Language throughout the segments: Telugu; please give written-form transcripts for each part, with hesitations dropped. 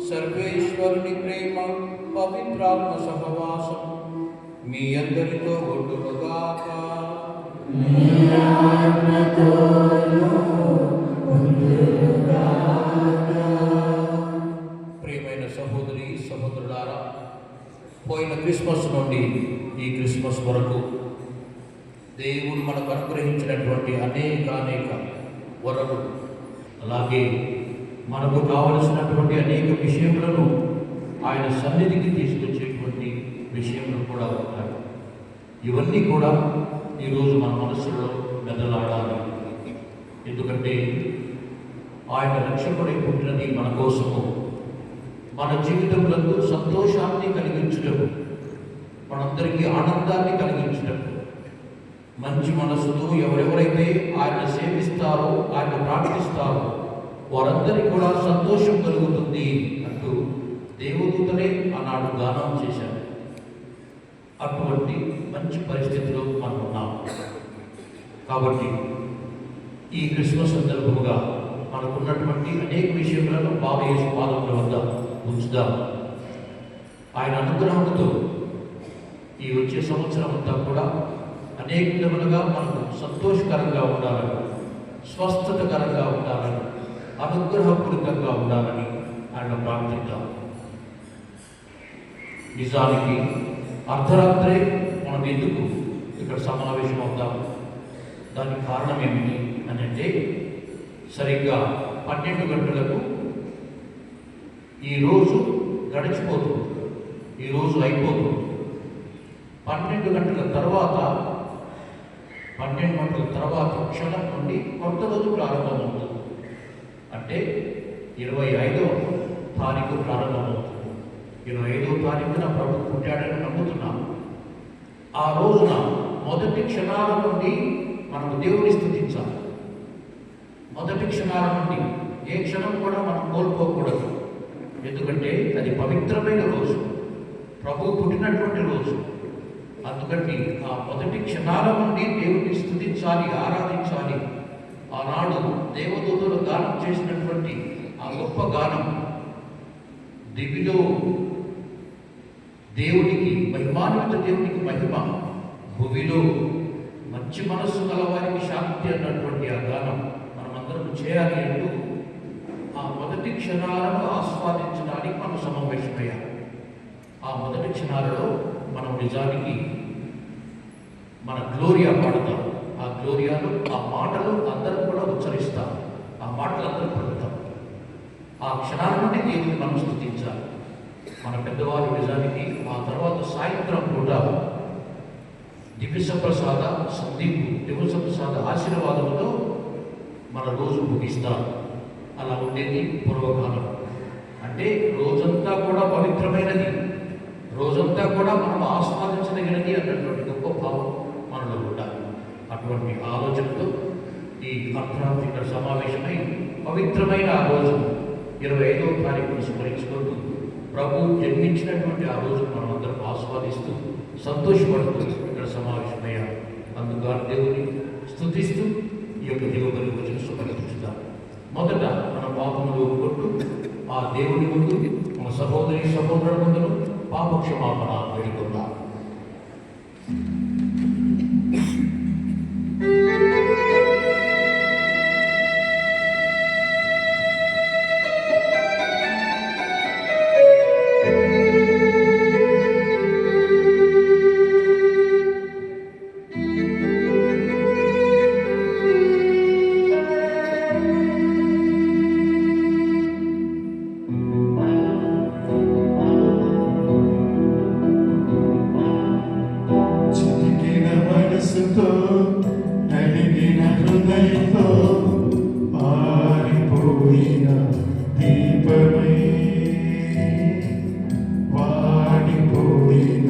సర్వేశ్వరుని ప్రేమ పవిత్రాత్మ సహవాసం మీ అందరితో ఉండుగాక. ప్రియమైన సహోదరి సహోదరులారా, పోయిన క్రిస్మస్ నుండి ఈ క్రిస్మస్ వరకు దేవుడు మనకు అనుగ్రహించినటువంటి అనేక వరలు, అలాగే మనకు కావలసినటువంటి అనేక విషయములను ఆయన సన్నిధికి తీసుకొచ్చేటువంటి విషయములు కూడా ఉంటాయి. ఇవన్నీ కూడా ఈరోజు మన మనసులో మెదలాడాలి. ఎందుకంటే ఆయన రక్షకుడై పుట్టినది మన కోసము, మన జీవితంలో సంతోషాన్ని కలిగించడం, మనందరికీ ఆనందాన్ని కలిగించడం, మంచి మనసుతో ఎవరెవరైతే ఆయన సేవిస్తారో, ఆయన ప్రార్థిస్తారో వారందరికీ కూడా సంతోషం కలుగుతుంది అంటూ దేవదూతలే ఆనాడు గానం చేశారు. అటువంటి మంచి పరిస్థితిలో మనం ఉన్నాం. కాబట్టి ఈ క్రిస్మస్ సందర్భంగా మనకున్నటువంటి అనేక విషయాలను బాబయేసు పాదముల వద్ద ఉంచుదాం. ఆయన అనుగ్రహంతో ఈ వచ్చే సంవత్సరం అంతా కూడా అనేక విధములుగా మనకు సంతోషకరంగా ఉండాలని, స్వస్థతకరంగా ఉండాలని, అనుగ్రహపూరితంగా ఉండాలని ఆయన ప్రార్థిద్దాం. నిజానికి అర్ధరాత్రే మనం ఎందుకు ఇక్కడ సమావేశం అవుతాము? దానికి కారణం ఏమిటి అని అంటే, సరిగ్గా 12 గంటలకు ఈరోజు గడిచిపోతుంది, ఈరోజు అయిపోతుంది. 12 గంటల తర్వాత క్షణం నుండి కొత్త రోజు ప్రారంభమవుతుంది. అంటే 25వ తారీఖు ప్రారంభమవుతుంది. 25వ తారీఖున ప్రభు పుట్టాడని నమ్ముతున్నాం. ఆ రోజున మొదటి క్షణాల నుండి మనకు దేవుని స్తుతించాలి. మొదటి క్షణాల నుండి ఏ క్షణం కూడా మనం కోల్పోకూడదు. ఎందుకంటే అది పవిత్రమైన రోజు, ప్రభు పుట్టినటువంటి రోజు. అందుకని ఆ మొదటి క్షణాల నుండి దేవుని స్తుతించాలి, ఆరాధించాలి. ఆనాడు దేవదూతలు గానం చేసినటువంటి ఆ గొప్ప గానం, దివిలో దేవునికి మహిమాన్విత దేవునికి మహిమ, భూమిలో మంచి మనస్సు గలవారికి శాంతి అన్నటువంటి ఆ గానం మనమందరం చేయాలి అంటూ ఆ మొదటి క్షణాలను ఆస్వాదించడానికి మనం సమావేశమయ్యాం. ఆ మొదటి క్షణాలలో మనం నిజానికి మన గ్లోరియా పాడతాం. ఆ గ్లోరియాలు, ఆ మాటలు అందరూ కూడా ఉచ్చరిస్తాం, ఆ మాటలు అందరూ పలుకుతాం. ఆ క్షణాల నుండి దేవుని మనం స్తుతించాలి. మన పెద్దవారు నిజానికి ఆ తర్వాత సాయంత్రం పూట దివ్యసప్రసాద సందీపు దివ్యసప్రసాద ఆశీర్వాదంతో మన రోజు ముగిస్తారు. అలా ఉండేది పూర్వకాలం. అంటే రోజంతా కూడా పవిత్రమైనది, రోజంతా కూడా మనం ఆస్వాదించదగినది అన్నటువంటి గొప్ప భావం మనలో ఉండాలి. అటువంటి ఆలోచనతో ఈ అర్ధరాత్రి ఇక్కడ సమావేశమై పవిత్రమైన ఆ రోజు 25వ తారీఖును స్మరించుకుంటూ ప్రభు జన్మించినటువంటి ఆ రోజు మనం అందరం ఆస్వాదిస్తూ సంతోషపడుతూ ఇక్కడ సమావేశమయ్యాం. అందుకు దేవుని స్తుతిస్తూ ఈ యొక్క దిగుబడి రోజును స్మరించుతాం. మొదట మన పాపములు ఒప్పుకుంటూ ఆ దేవుని ముందు, మన సహోదరి సహోదరుల ముందును పాపక్షమాపణ వేడుకుందాం. నలిగిన హృదయంతో ఆరిపోయిన దీపమై, వాడిపోయిన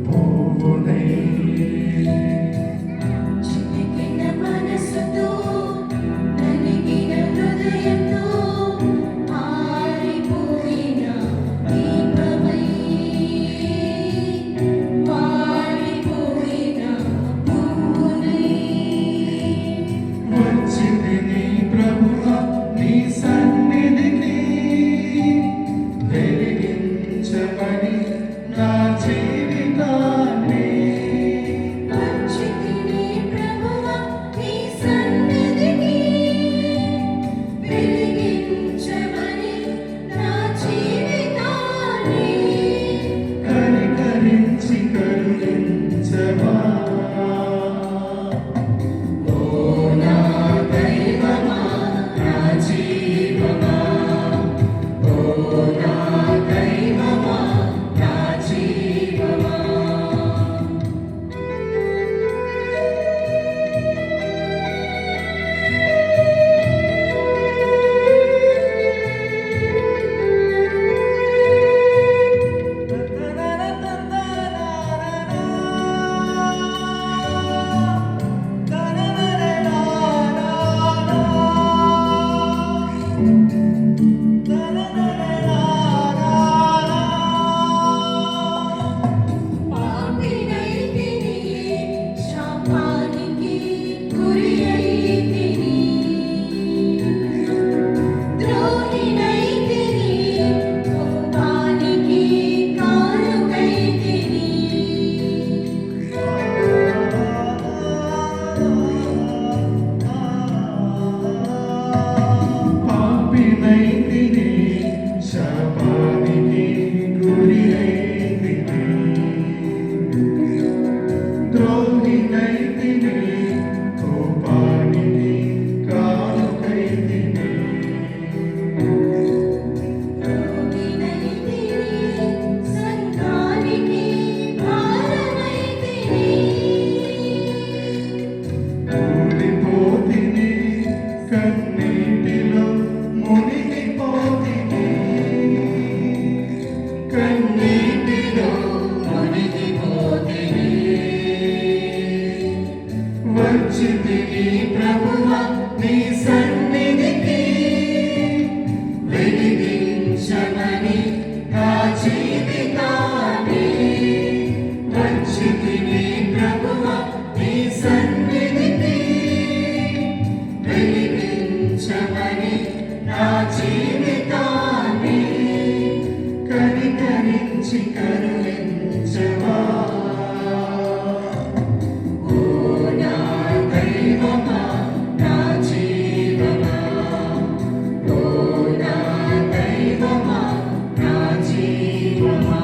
పువ్వునై, చితికిన మనసుతో నలిగిన హృదయంతో ఆరిపోయిన దీపమై, వాడిపోయిన పువ్వునై, వచ్చితిని ప్రభువా నీ సన్నిధికి, వెలిగించమని నా జీవితాన్ని, వచ్చితిని ప్రభువా నీ సన్నిధికి, వెలిగించమని నా జీవితాన్ని, కనికరించి కరుణించవా. ఓ నా దైవమా, నా జీవమా, ఓ నా దైవమా, నా జీవమా. పాపినైతిని, శాపానికి గురియైతిని, ద్రోహినైతిని, కోపానికి కారుకైతిని. పాపినైతిని, శాపానికి గురి అయితిని, ద్రోహినైతిని, కోపానికి కానుకైతిని, రోగినైతిని, సంఘానికి భారమైతిని. కూలిపోతిని, కన్నీటిలో మునిగిపోతిని, కన్నీటిలో మునిగిపోతిని. వచ్చితిని ప్రభువా నీ సన్నిధికి, వెలిగించమని నా జీవితాన్ని, వచ్చితిని ప్రభువా నీ సన్నిధికి, వెలిగించమని నా జీవితాన్ని, కనికరించి కరుణించవా. ఓ నా దైవమా, నా జీవమా, ఓ నా దైవమా, నా జీవమా.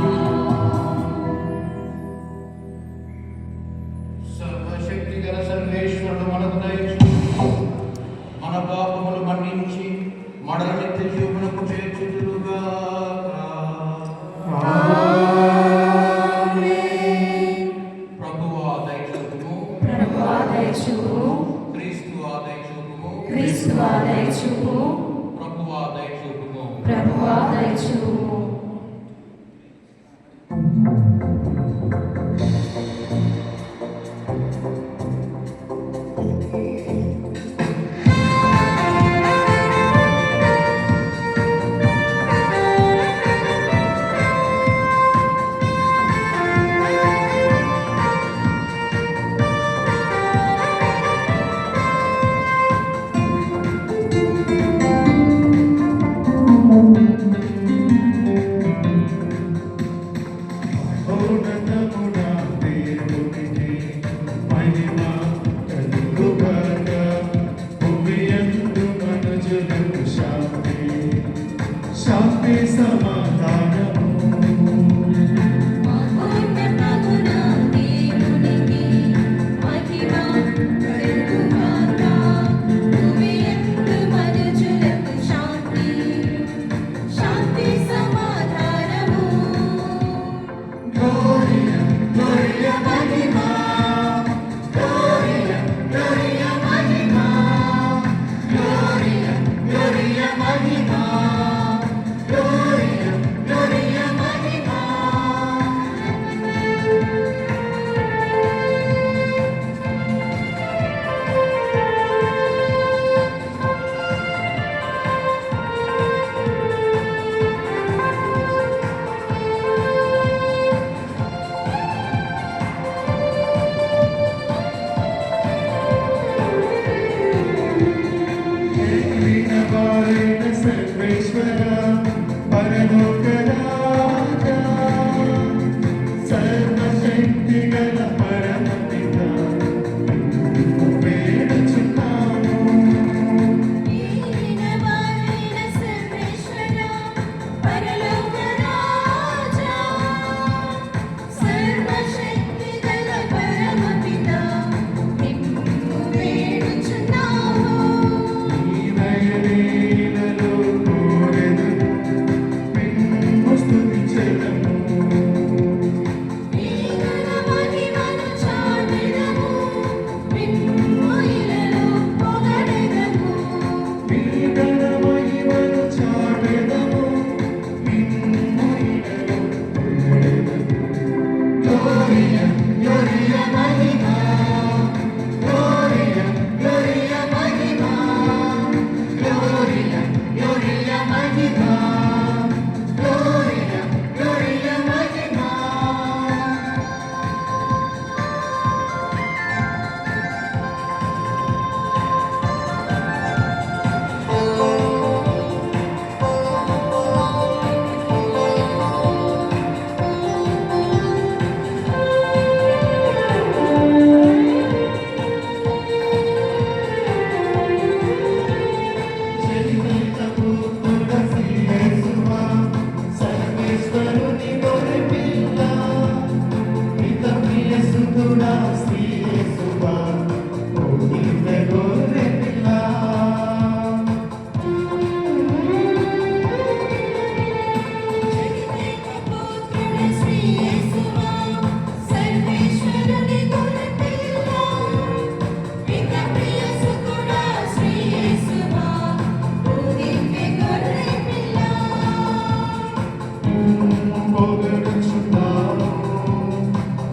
పొగడుచున్నాము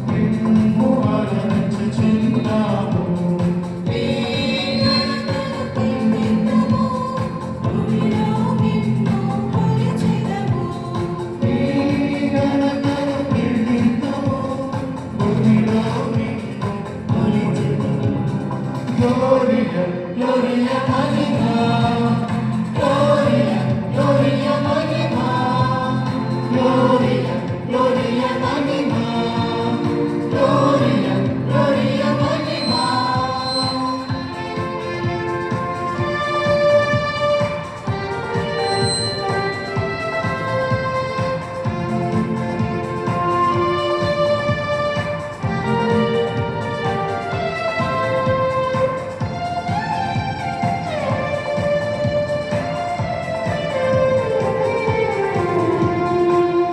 నిన్ను ఆరాధించుచున్నాము నీ ఘనతను కీర్తింతుము భూమిలో నిన్ను కొలిచెదము Gloria, Gloria Magna, Gloria, Gloria Magna, Gloria, Gloria Magna, Gloria, Gloria Magna.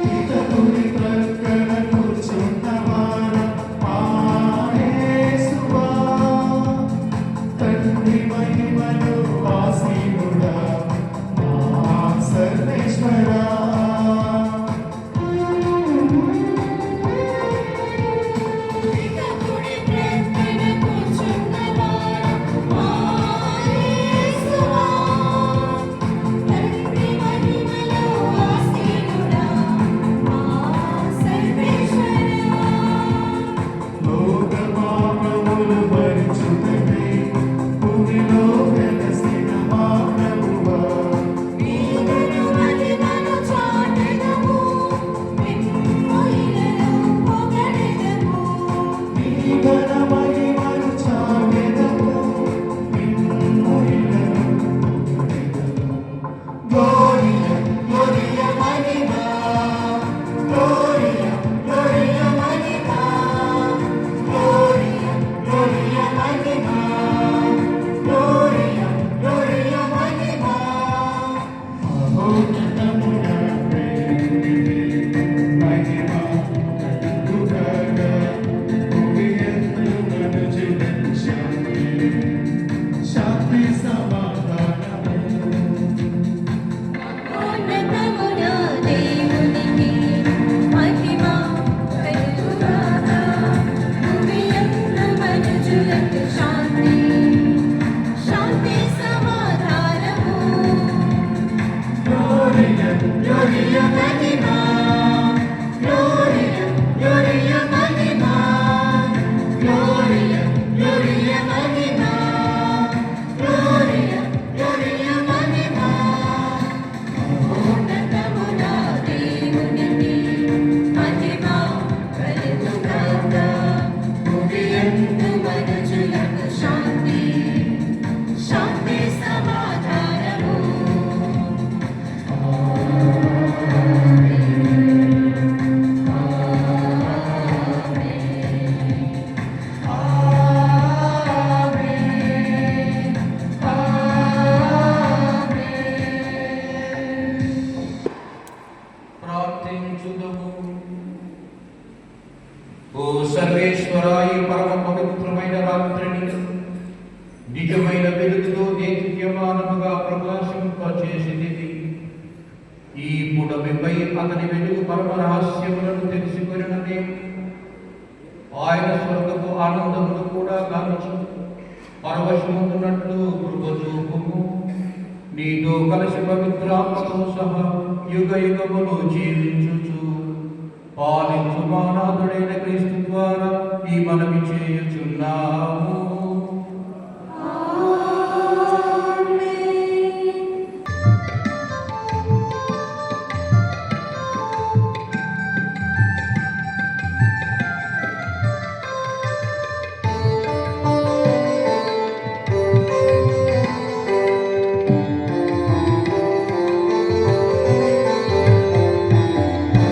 హితకుని ప్రక్కన కూర్చున్నవారా మా యేసువా, తండ్రి మహిమలో ఆసీనుడా మా సర్వేశ్వరా. లోకపాపములు భరించుటకై భూమిలో వెలసిన మా ప్రభువా, నీ ఘన మహిమను చాటెదము, నిన్ను ఇలను పొగడెదము. Gloria, Gloria Magna, Gloria, Gloria Magna, Gloria, Gloria Magna, Gloria, Gloria Magna. మహోన్నతమున ప్రేమిని మహిమ కలుగుగాక, భూమియందు మనుజులకు శాంతి, శాంతి సమాధానము. Gloria, Gloria Magna, Gloria, Gloria Magna, Gloria, Gloria Magna, Gloria, Gloria Magna. శాంతి శాంతి సమాధానము ప్రార్థించుదము. ఓ సర్వేశ్వరా, ఈ పరమ పవిత్రమైన రాత్రిని నిజమైన వెలుగుతో దేదీప్యమానముగా ప్రకాశింపచేసినది. ఈ పుడమిపై అతని వెలుగు పరమ రహస్యములను తెలుసుకొనిన నేను ఆయన స్వర్గపు ఆనందమును కూడా గాంచు పరవశమున్నట్లు కృప చూపుము. నీతో కలిసి పవిత్రాత్మతో సహా యుగ యుగములు జీవించుచు పాలించు మానాథుడైన క్రీస్తు ద్వారా ఈ మనవి చేయుచున్నాము. Gloria,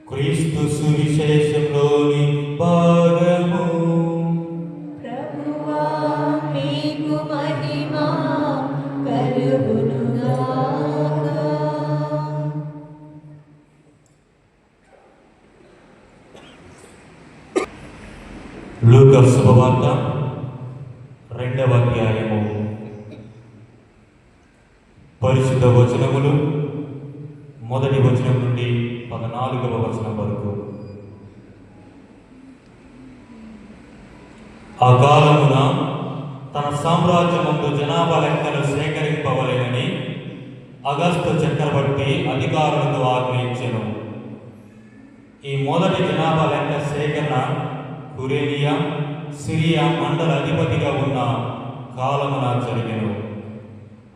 క్రీస్తు సువిశేషంలోని భాగము. ప్రభువా మీకు మహిమ కలుగునుగాక. లూకా శుభవార్త 2వ అధ్యాయము. పరిశుద్ధ వచనములు 1వ వచనం నుండి 14వ వచనం వరకు. ఆ కాలమున తన సామ్రాజ్యమందు జనాభా లెక్కలు సేకరింపవలెనని అగస్తు చక్రవర్తి అధికారులకు ఆజ్ఞయించెను. ఈ మొదటి జనాభా లెక్క సేకరణ కురేనియా సిరియా మండల అధిపతిగా ఉన్న కాలమున జరిగెను.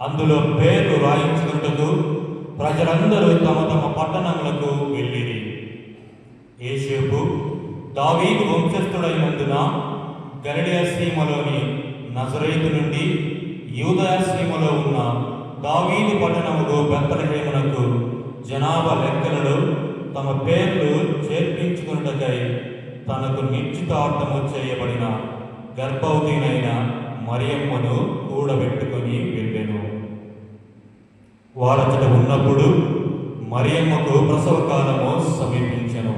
అందులో పేర్లు రాయించుకుంటూ ప్రజలందరూ తమ తమ పట్టణములకు వెళ్ళిరి. యేసేపు దావీదు వంశస్థుడైనందున గలిలయ సీమలోని నజరేతు నుండి యూదయ సీమలో ఉన్న దావీదు పట్టణముకు బెత్లెహేమునకు జనాభా లెక్కలలో తమ పేర్లు చేర్పించుకున్నటకై తనకు నిశ్చితార్థము చేయబడిన గర్భవతినైన మరియమ్మను కూడబెట్టుకుని వెళ్ళెను. వారచట ఉన్నప్పుడు మరియమ్మకు ప్రసవ కాలము సమీపించెను.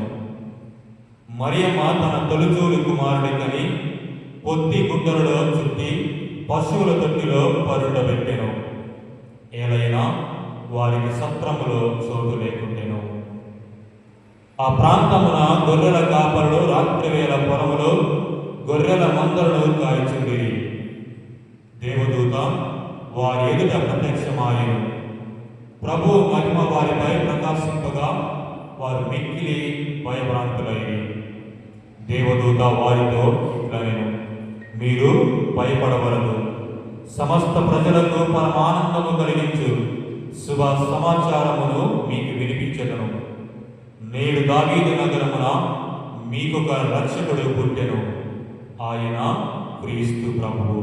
మరియమ్మ తన తొలిచూలు కుమారుడికని పొత్తి గుడ్డలలో చుట్టి పశువుల తొట్టిలో పరుండబెట్టెను. ఏలైనా వారికి సత్రములో చోటు లేకుండెను. ఆ ప్రాంతమున గొర్రెల కాపరులు రాత్రివేళ పొలములో గొర్రెల మందలను కాల్చుండిరి. దేవదూత వారి ఎదుట ప్రత్యక్షమాయెను. ప్రభు మహిమ వారిపై ప్రకాశింపగా వారు మిక్కిలి భయభ్రాంతులైరి. దేవదూత వారితో ఇట్లనెను, మీరు భయపడవలదు. సమస్త ప్రజలకు పరమానందము కలిగించు శుభ సమాచారమును మీకు వినిపించెదను. నేడు దావీదు నగరమున మీకొక రక్షకుడు పుట్టెను. ఆయన క్రీస్తు ప్రభువు.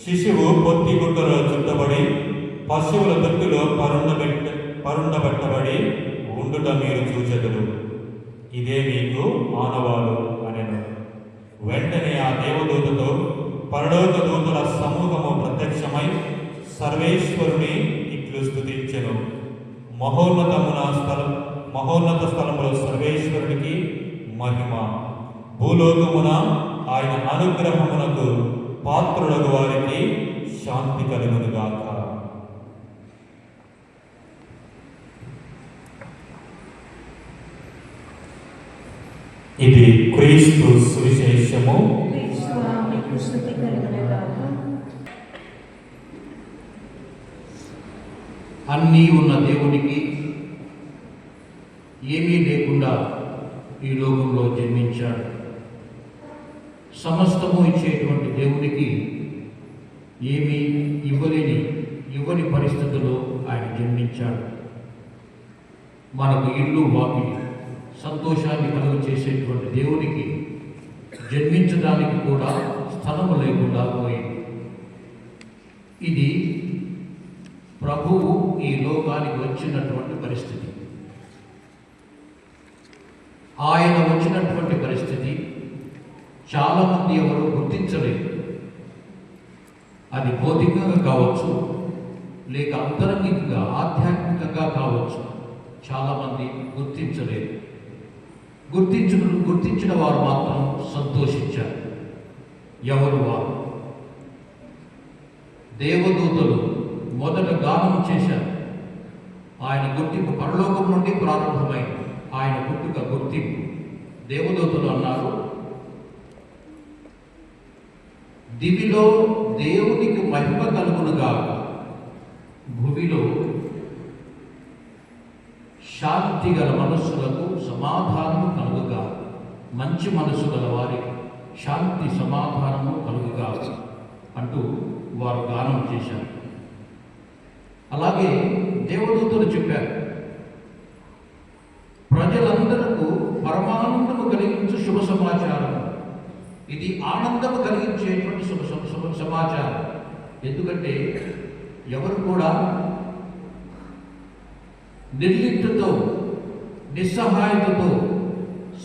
శిశువు పొత్తి గుడ్డలో చుట్టబడి పశువుల తొట్టిలో పరుండబెట్టబడి ఉండుట మీరు చూచెదరు. ఇదే మీకు ఆనవాలు అనెను. వెంటనే ఆ దేవదూతతో పరలోక దూతల సమూహము ప్రత్యక్షమై సర్వేశ్వరుని ఇట్లు స్తుతించెను. మహోన్నత స్థలములో సర్వేశ్వరునికి మహిమ. భూలోకమున ఆయన అనుగ్రహమునకు పాత్రులకు వారికి శాంతి కలుగునుగాక. ఇది క్రీస్తు సువిశేషము. క్రీస్తువా మీకు స్తుతి కలుగునుగాక. అన్నీ ఉన్న దేవునికి ఏమీ లేకుండా ఈ లోకంలో జన్మించాడు. సమస్తము ఇచ్చేటువంటి దేవునికి ఏమీ ఇవ్వని పరిస్థితుల్లో ఆయన జన్మించాడు. మనకు ఇల్లు వాకిలి సంతోషాన్ని కలుగు చేసేటువంటి దేవునికి జన్మించడానికి కూడా స్థలము లేకుండా పోయింది. ఇది ప్రభువు ఈ లోకానికి వచ్చినటువంటి పరిస్థితి. ఆయన వచ్చినటువంటి పరిస్థితి చాలామంది ఎవరు గుర్తించలేదు. అది భౌతికంగా కావచ్చు, లేక అంతరంగికంగా ఆధ్యాత్మికంగా కావచ్చు. చాలామంది గుర్తించలేదు. గుర్తించిన వారు మాత్రం సంతోషించారు. ఎవరు వారు? దేవదూతలు మొదట గానం చేశారు. ఆయన గుర్తింపు పరలోకం నుండి ప్రారంభమైంది. ఆయన పుట్టుక గుర్తింపు. దేవదూతలు అన్నారు, దివిలో దేవునికి మహిమ కలుగునుగా, భూమిలో శాంతి గల మనస్సులకు సమాధానము కలుగుగా, మంచి మనసు గల వారికి శాంతి సమాధానము కలుగుగా అంటూ వారు గానం చేశారు. అలాగే దేవదూతలు చెప్పారు, ప్రజలందరకు పరమానందము కలిగించు శుభ సమాచారం. ఇది ఆనందము కలిగించేటువంటి శుభ సమాచారం. ఎందుకంటే ఎవరు కూడా నిర్లిప్తతో నిస్సహాయతతో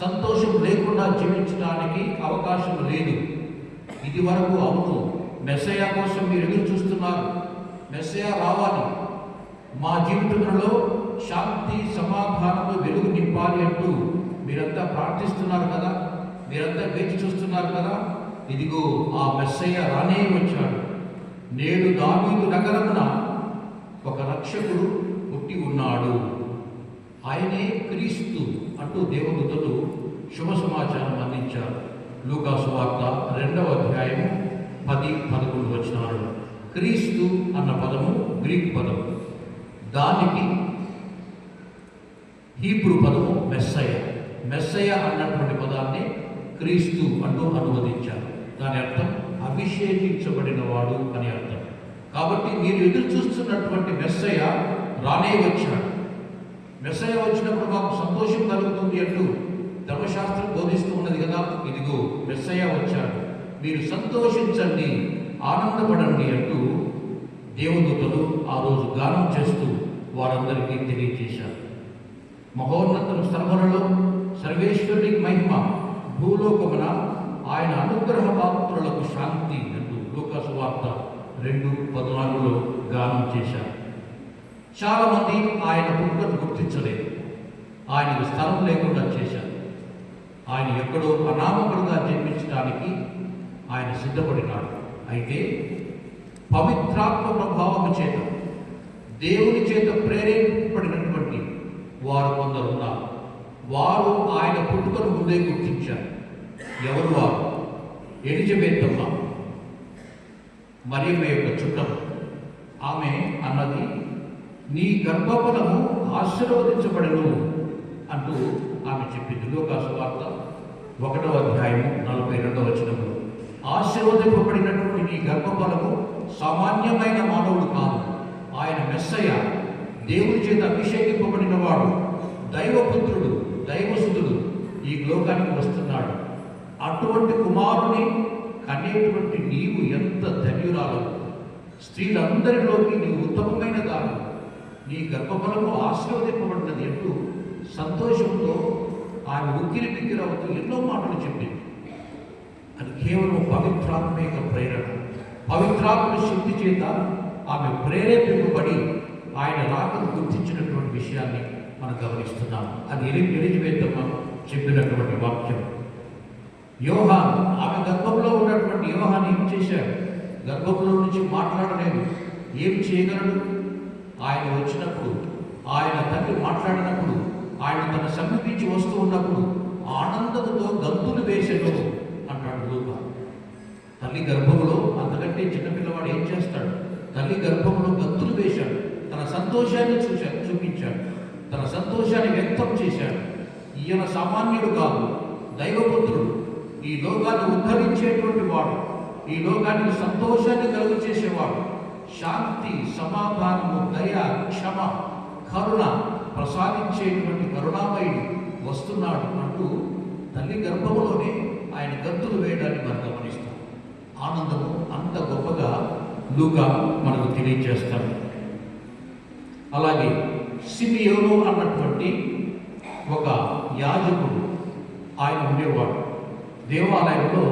సంతోషం లేకుండా జీవించడానికి అవకాశం లేదు. ఇది వరకు అవును, మెస్సయా కోసం మీరు ఎదురు చూస్తున్నారు, మెస్సయా రావాలి, మా జీవితంలో శాంతి సమాధానము వెలుగు నింపాలి అంటూ మీరంతా ప్రార్థిస్తున్నారు కదా, మీరంతా వేచి చూస్తున్నారు కదా. ఇదిగో ఆ మెస్సయ్య రానే వచ్చాడు. నేడు దావీదు నగరమున ఒక రక్షకుడు పుట్టి ఉన్నాడు, ఆయనే క్రీస్తు అంటూ దేవదూతలు శుభ సమాచారం అందించారు. లూకా సువార్త 2వ అధ్యాయము 10-11 వచనాలు. క్రీస్తు అన్న పదము గ్రీక్ పదము, దానికి హీబ్రూ పదము మెస్సయ. మెస్సయ అన్నటువంటి పదాన్ని క్రీస్తు అంటూ అనువదించారు. దాని అర్థం అభిషేకించబడిన వాడు అని అర్థం. కాబట్టి మీరు ఎదురు చూస్తున్నటువంటి మెస్సయ రానే వచ్చాడు. మెస్సయ వచ్చినప్పుడు మాకు సంతోషం కలుగుతుంది అంటూ ధర్మశాస్త్రం బోధిస్తూ ఉన్నది కదా. ఇదిగో మెస్సయ వచ్చాడు, మీరు సంతోషించండి, ఆనందపడండి అంటూ దేవదూతలు ఆ రోజు గానం చేస్తూ వారందరికీ తెలియజేశారు. మహోన్నత స్థలములలో సర్వేశ్వరునికి మహిమ, భూలోకమున ఆయన అనుగ్రహ పాత్రులకు శాంతి అంటూ లూకా సువార్త 2:14 గానం చేశారు. చాలామంది ఆయన పుట్టుకను గుర్తించలేదు, ఆయనకు స్థలం లేకుండా చేశారు. ఆయన ఎక్కడో అనామకుడుగా జన్మించడానికి ఆయన సిద్ధపడినాడు. అయితే పవిత్రాత్మ ప్రభావము చేత, దేవుని చేత ప్రేరేపింపబడినటువంటి వారు కొందరు ఉన్నారు. వారు ఆయన పుట్టుకను ముందే గుర్తించారు. ఎవరు వారు? ఎలిజబెత్ అమ్మ, మరియమ్మ యొక్క చుట్టం. ఆమె అన్నది, నీ గర్భఫలము ఆశీర్వదించబడను అంటూ ఆమె చెప్పింది. లూకా సువార్త 1వ అధ్యాయము 42వ వచనము. ఆశీర్వదింపబడినటువంటి నీ గర్భఫలము సామాన్యమైన మానవుడు కాదు, ఆయన మెస్సయ్య, దేవుని చేత అభిషేకింపబడిన వాడు, దైవపుత్రుడు, దైవసుతుడు ఈ లోకానికి వస్తున్నాడు. అటువంటి కుమారుని కనేటువంటి నీవు ఎంత ధన్యురాలు! స్త్రీలందరిలోకి నీవు ఉత్తమమైన దాని, నీ గర్భఫలము ఆశీర్వదింపబడినది అంటూ సంతోషంతో ఆమె ఉక్కిరి బిక్కిరవుతూ ఎన్నో మాటలు చెప్పింది. అది కేవలం పవిత్రాత్మ యొక్క ప్రేరణ, పవిత్రాత్మ శక్తి చేత ఆమె ప్రేరేపింపబడి ఆయన రాకను గుర్తించినటువంటి విషయాన్ని మనం గమనిస్తున్నాం. అది ఎలిజబెత్ అమ్మ చెప్పినటువంటి వాక్యం. యోహాన్, ఆమె గర్భంలో ఉన్నటువంటి యోహాన్ ఏం చేశాడు? గర్భంలో నుంచి మాట్లాడలేదు, ఏం చేయగలడు? ఆయన వచ్చినప్పుడు, ఆయన తండ్రి మాట్లాడినప్పుడు, ఆయన తన సమీపించి వస్తూ ఉన్నప్పుడు ఆనందంతో గంతులు వేసెను అంటాడు లూకా. తల్లి గర్భంలో, అంతకంటే చిన్నపిల్లవాడు ఏం చేస్తాడు? తల్లి గర్భంలో గంతులు వేశాడు, తన సంతోషాన్ని చూపించాడు, తన సంతోషాన్ని వ్యక్తం చేశాడు. ఈయన సామాన్యుడు కాదు, దైవపుత్రుడు, ఈ లోకాన్ని ఉద్ధరించేటువంటి వాడు, ఈ లోకానికి సంతోషాన్ని కలుగు చేసేవాడు, శాంతి సమాధానము దయ క్షమ కరుణ ప్రసాదించేటువంటి కరుణామయుడు వస్తున్నాడు అంటూ తల్లి గర్భంలోనే ఆయన గంతులు వేయడాన్ని మనం గమనిస్తాం. ఆనందము అంత గొప్పగా లూకా మనకు తెలియజేస్తాడు. అలాగే సిమియోను అన్నటువంటి ఒక యాజకుడు ఆయన ఉండేవాడు. దేవాలయంలో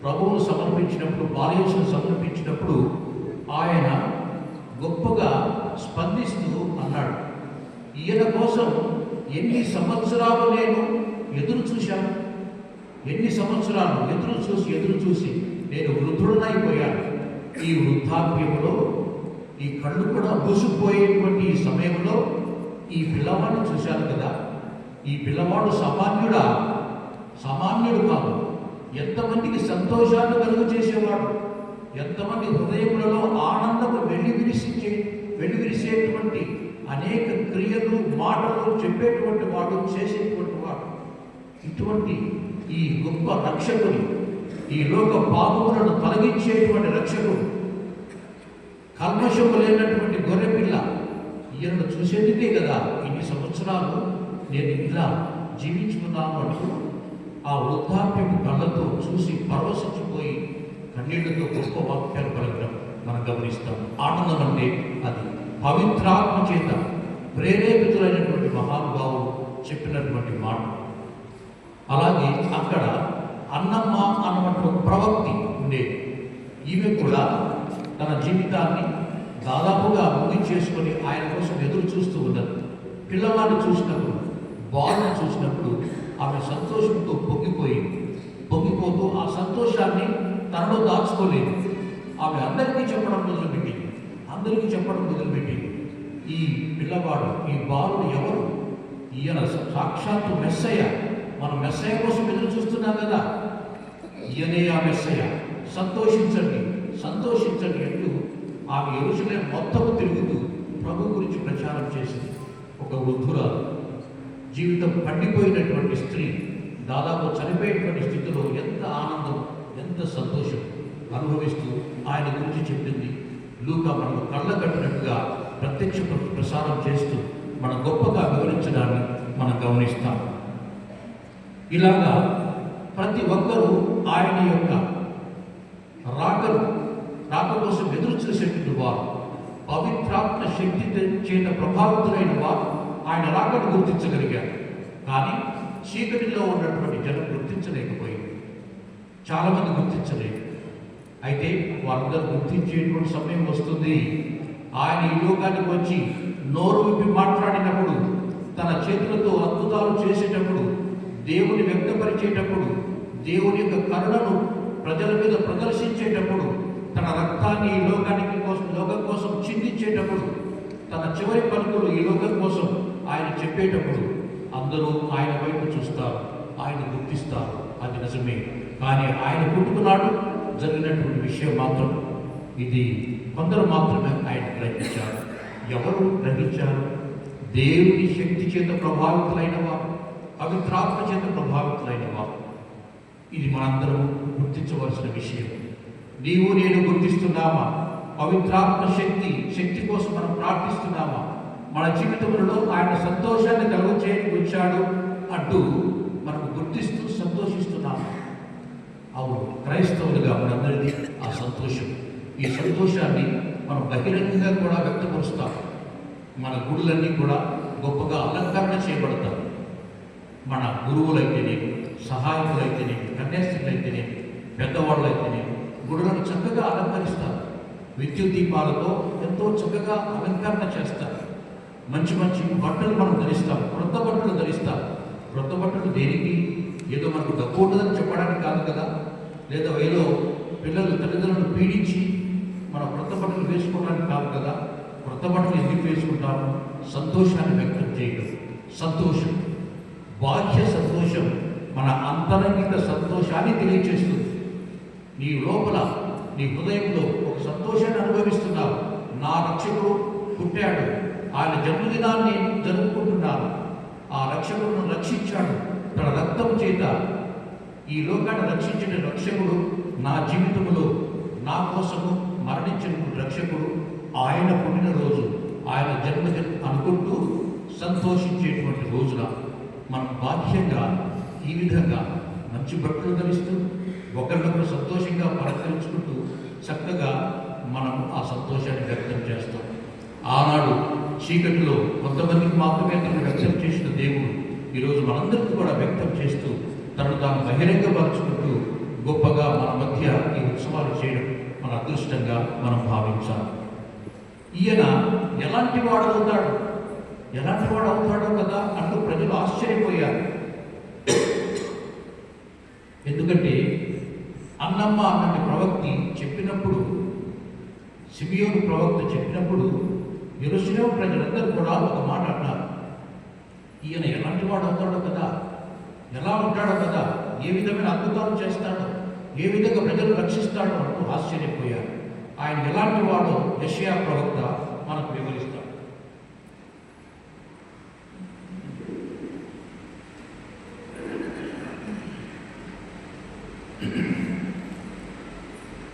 ప్రభువును సమర్పించినప్పుడు, బాలయేసును సమర్పించినప్పుడు ఆయన గొప్పగా స్పందిస్తూ అన్నాడు, ఈయన కోసం ఎన్ని సంవత్సరాలు నేను ఎదురు చూశాను, ఎన్ని సంవత్సరాలు ఎదురు చూసి నేను వృద్ధుడనైపోయాను. ఈ వృద్ధాప్యంలో, ఈ కళ్ళు కూడా మూసుకుపోయేటువంటి ఈ సమయంలో ఈ పిల్లవాడిని చూశాను కదా, ఈ పిల్లవాడు సామాన్యుడు కాదు, ఎంతమందికి సంతోషాన్ని కలుగు చేసేవాడు, ఎంతమంది హృదయములలో ఆనందము వెల్లివిరిసేటువంటి అనేక క్రియలు మాటలు చెప్పేటువంటి వాడు, చేసేటువంటి వాడు. ఇటువంటి ఈ గొప్ప రక్షకుని, ఈ లోక పాపములను తొలగించేటువంటి రక్షకుడు, కల్మషము లేనటువంటి గొర్రెపిల్ల, ఈయనను చూసేందుకే కదా ఇన్ని సంవత్సరాలు నేను ఇలా జీవించుకున్నాను అంటూ ఆ వృద్ధాప్యపు కళ్ళతో చూసి పరవశించిపోయి కన్నీళ్లతో గొప్ప వాక్యాలు పలకడం మనం గమనిస్తాం. ఆనందం అంటే అది పవిత్రాత్మ చేత ప్రేరేపితులైనటువంటి మహానుభావుడు చెప్పినటువంటి మాట. అలాగే అక్కడ అన్నమ్మ అన్నటువంటి ఒక ప్రవక్తి ఉండేది. ఈమె కూడా తన జీవితాన్ని దాదాపుగా ముగించేసుకొని ఆయన కోసం ఎదురు చూస్తూ ఉన్నది. పిల్లవాడిని చూసినప్పుడు, బాలుని చూసినప్పుడు ఆమె సంతోషంతో పొంగిపోతూ ఆ సంతోషాన్ని తనలో దాచుకోలేదు. ఆమె అందరికీ చెప్పడం మొదలుపెట్టింది. ఈ పిల్లవాడు, ఈ బాలుడు ఎవరు? ఈయన సాక్షాత్తు మెస్సయ్య. మనం మెస్సయ్య కోసం ఎదురు చూస్తున్నాం కదా, ఈయనే ఆ మెస్సయ్య, సంతోషించండి అంటూ ఆమె యెరూషలేము మొత్తం తిరుగుతూ ప్రభు గురించి ప్రచారం చేసింది. ఒక వృద్ధురాలు, జీవితం పండిపోయినటువంటి స్త్రీ, దాదాపు చనిపోయేటువంటి స్థితిలో ఎంత ఆనందం, ఎంత సంతోషం అనుభవిస్తూ ఆయన గురించి చెప్పింది. లూకా మనకు కళ్ళ కట్టినట్టుగా ప్రత్యక్ష ప్రసారం చేస్తూ మన గొప్పగా వివరించడాన్ని మనం గమనిస్తాం. ఇలాగా ప్రతి ఒక్కరూ ఆయన యొక్క రాక కోసం ఎదురు చూసేటువంటి వారు, పవిత్రాత్మ శక్తి చేత ప్రభావితులైన వారు ఆయన రాకను గుర్తించగలిగారు. కానీ చీకటిలో ఉన్నటువంటి జనం గుర్తించలేకపోయింది. చాలామంది గుర్తించలేదు. అయితే వారందరూ గుర్తించేటువంటి సమయం వస్తుంది. ఆయన ఈ లోకానికి వచ్చి నోరు విప్పి మాట్లాడినప్పుడు, తన చేతులతో అద్భుతాలు చేసేటప్పుడు, దేవుని వ్యక్తపరిచేటప్పుడు, దేవుని యొక్క కరుణను ప్రజల మీద ప్రదర్శించేటప్పుడు, తన రక్తాన్ని ఈ లోకం కోసం చిందించేటప్పుడు, తన చివరి పలుకులు ఈ లోకం కోసం ఆయన చెప్పేటప్పుడు అందరూ ఆయన వైపు చూస్తారు, ఆయన గుర్తిస్తారు. అది నిజమే. కానీ ఆయన పుట్టుకున్నాడు జరిగినటువంటి విషయం మాత్రం ఇది కొందరు మాత్రమే ఆయన గ్రహించారు. ఎవరు గ్రహించారు? దేవుని శక్తి చేత ప్రభావితులైన వారు, పవిత్రాత్మ చేత ప్రభావితులైన వారు. ఇది మనందరం గుర్తించవలసిన విషయం. నీవు నేను గుర్తిస్తున్నామా? పవిత్రాత్మ శక్తి కోసం మనం ప్రార్థిస్తున్నామా? మన జీవితంలో ఆయన సంతోషాన్ని కలుగచేయడానికి వచ్చాడు అంటూ మనకు గుర్తిస్తూ సంతోషిస్తున్నాము. అవును, క్రైస్తవులుగా మనందరిది ఆ సంతోషం. ఈ సంతోషాన్ని మనం బహిరంగంగా కూడా వ్యక్తపరుస్తాం. మన గుడులన్నీ కూడా గొప్పగా అలంకరణ చేయబడతాయి. మన గురువులైతేనేమి, సహాయకులైతేనేమి, కన్యాస్త్రీలైతేనేమి, పెద్దవాళ్ళైతేనేమి గుడులను చక్కగా అలంకరిస్తారు. విద్యుత్ దీపాలతో ఎంతో చక్కగా అలంకరణ చేస్తారు. మంచి బట్టలు మనం ధరిస్తాం, క్రొత్త బట్టలు ధరిస్తాం. క్రొత్త బట్టలు దేనికి? ఏదో మనకు డబ్బు ఉండదని చెప్పడానికి కాదు కదా, లేదా ఏదో పిల్లలు తల్లిదండ్రులను పీడించి మనం క్రొత్త బట్టలు వేసుకోవడానికి కాదు కదా. క్రొత్త బట్టలు ఎందుకు వేసుకుంటాము? సంతోషాన్ని వ్యక్తం చేయడం. సంతోషం, బాహ్య సంతోషం మన అంతరంగిక సంతోషాన్ని తెలియచేస్తుంది. నీ లోపల, నీ హృదయంలో ఒక సంతోషాన్ని అనుభవిస్తున్నావు. నా రక్షకుడు పుట్టాడు, ఆయన జన్మదినాన్ని జరుపుకుంటున్నాను. ఆ రక్షకుడును రక్షించాడు తన రక్తం చేత. ఈ లోకాన్ని రక్షించిన రక్షకుడు నా జీవితంలో నా కోసము మరణించిన రక్షకుడు, ఆయన పుట్టినరోజు, ఆయన జన్మదినం అనుకుంటూ సంతోషించేటువంటి రోజున మనం బాహ్యంగా ఈ విధంగా మంచి బట్టలు ధరిస్తూ ఒకరినొకరు సంతోషంగా పలకరించుకుంటూ చక్కగా మనం ఆ సంతోషాన్ని వ్యక్తం చేస్తాం. ఆనాడు చీకటిలో కొంతమందికి మాత్రమే తను వ్యక్తం చేసిన దేవుడు ఈరోజు మనందరికీ కూడా వ్యక్తం చేస్తూ తను తాను బహిరంగపరుచుకుంటూ గొప్పగా మన మధ్య ఈ ఉత్సవాలు చేయడం మన అదృష్టంగా మనం భావించాలి. ఈయన ఎలాంటి వాడు అవుతాడో కదా అంటూ ప్రజలు ఆశ్చర్యపోయారు. ఎందుకంటే అన్నమ్మ అన్నటి ప్రవక్తి చెప్పినప్పుడు, సిమియోను ప్రవక్త చెప్పినప్పుడు యెరూషలేము ప్రజలందరూ కూడా ఒక మాట అన్నారు. ఈయన ఎలాంటి వాడు అవుతాడో కదా, ఎలా ఉంటాడో కదా, ఏ విధమైన అద్భుతాలు చేస్తాడో, ఏ విధంగా ప్రజలు రక్షిస్తాడో అంటూ ఆశ్చర్యపోయారు. ఆయన ఎలాంటి వాడో యెషయా ప్రవక్త మనకు వివరిస్తాడు.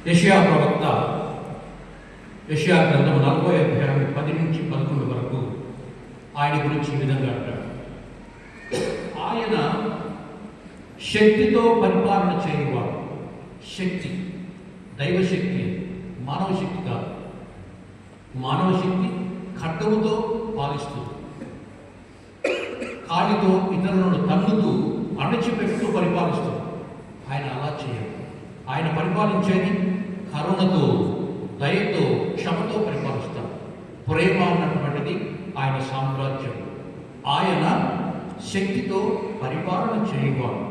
యెషయా ప్రవక్త యెషయా గ్రంథం 40వ అధ్యాయం 10 నుంచి 11 వరకు ఆయన గురించి ఈ విధంగా అంటాడు. ఆయన శక్తితో పరిపాలన చేయవాడు. శక్తి దైవశక్తి, మానవ శక్తి కాదు. మానవ శక్తి ఖడ్గముతో పాలిస్తుంది. కాలితో ఇతరులను తన్నుతూ అణచిపెడుతూ పరిపాలిస్తారు. ఆయన అలా చేయరు. ఆయన పరిపాలించేది కరుణతో, దయతో, క్షమతో పరిపాలిస్తారు. ప్రేమ అన్నటువంటిది ఆయన సామ్రాజ్యం. ఆయన శక్తితో పరిపాలన చేయవాడు.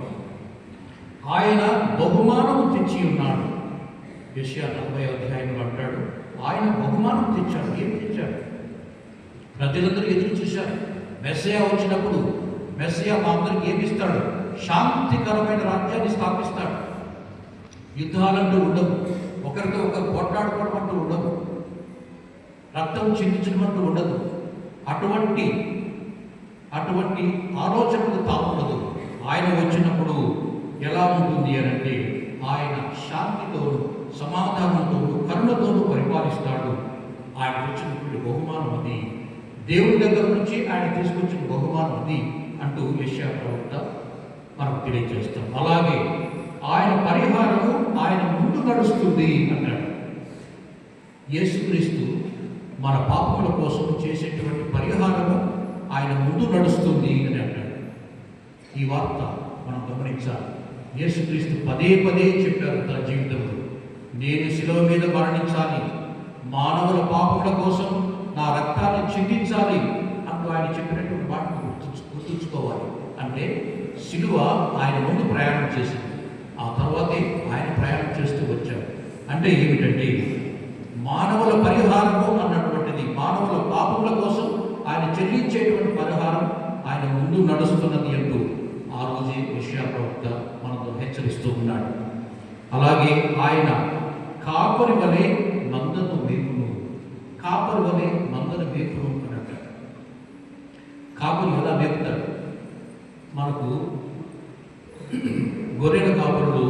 ఆయన బహుమానము తెచ్చి ఉన్నాడు. యెషయా 40వ అధ్యాయంలో అంటాడు, ఆయన బహుమానం తెచ్చాడు. ఏం తెచ్చాడు? ప్రజలందరూ ఎదురు చూశారు. మెస్సయా వచ్చినప్పుడు మెస్సయా మా అందరికి ఏమిస్తాడు? శాంతికరమైన రాజ్యాన్ని స్థాపిస్తాడు. యుద్ధాలంటూ ఉండవు, ఒకరితో ఒకరు పోట్లాడుకోవడం అంటూ ఉండవు, రక్తం చిందించడం అంటూ ఉండదు. అటువంటి ఆలోచనకు తాముండదు. ఆయన వచ్చినప్పుడు ఎలా ఉంటుంది అని అంటే, ఆయన శాంతితోనూ, సమాధానంతోనూ, కరుణతోనూ పరిపాలిస్తాడు. ఆయన వచ్చినటువంటి బహుమానం అది, దేవుడి దగ్గర నుంచి ఆయన తీసుకొచ్చిన బహుమానం అది అంటూ యెషయా ప్రవక్త మనకు తెలియజేస్తాం. అలాగే ఆయన పరిహారము ఆయన ముందు నడుస్తుంది అన్నాడు. యేసుక్రీస్తు మన పాపముల కోసం చేసేటువంటి పరిహారము ఆయన ముందు నడుస్తుంది అని అంటాడు. ఈ వార్త మనం గమనించాలి. యేసుక్రీస్తు పదే పదే చెప్పారు తన జీవితంలో, నేను శిలువ మీద మరణించాలి, మానవుల పాపముల కోసం నా రక్తాన్ని చిందించాలి అంటూ ఆయన చెప్పినటువంటి మాటను గుర్తుంచుకోవాలి. అంటే శిలువ ఆయన ముందు ప్రయాణం చేసింది, ఆ తర్వాతే ఆయన ప్రయాణం చేస్తూ వచ్చాడు. అంటే ఏమిటంటే, మానవుల పరిహారము అన్నటువంటిది, మానవుల పాపముల కోసం ఆయన చెల్లించేటువంటి పరిహారం ఆయన ముందు నడుస్తున్నది అంటూ ఆ రోజే యెషయా ప్రవక్త మనతో హెచ్చరిస్తూ ఉన్నాడు. అలాగే ఆయన కాపరి వలె మందను మేపును, కాపరి వలె మందను మేపును అని అంటాడు. కాపరి ఎలా మేపుతాడు? మనకు గొర్రెల కాపరులు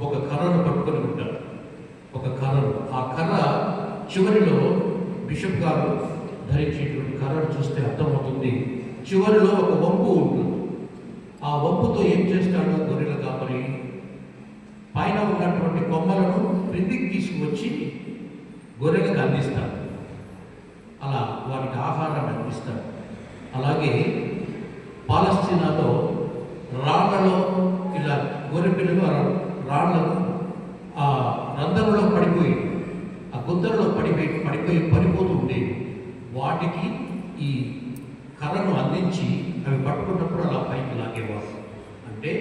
ఒక కర్రను పట్టుకొని ఉంటారు. ఒక కర్రను, ఆ కర్ర చివరిలో బిషప్ గారు ధరించేటువంటి కర్రను చూస్తే అర్థమవుతుంది, చివరిలో ఒక వంపు ఉంటుంది. ఆ వంపుతో ఏం చేస్తాడు గొర్రెల కాపరి? పైన ఉన్నటువంటి కొమ్మలను క్రిందికి తీసుకువచ్చి గొర్రెలకు అందిస్తాడు. అలా వాటికి ఆహారాన్ని అందిస్తాడు. అలాగే పాలస్తీనాలో రాళ్లలో ఇలా గొర్రె పిల్లలు రాళ్లను ఆ రంధ్రంలో పడిపోయి, ఆ గుంతలలో పడిపోతూ ఉండేవి. వాటికి ఈ కర్రను అందించి అవి పట్టుకున్నప్పుడు అలా పైకి లాగేవాడు. అంటే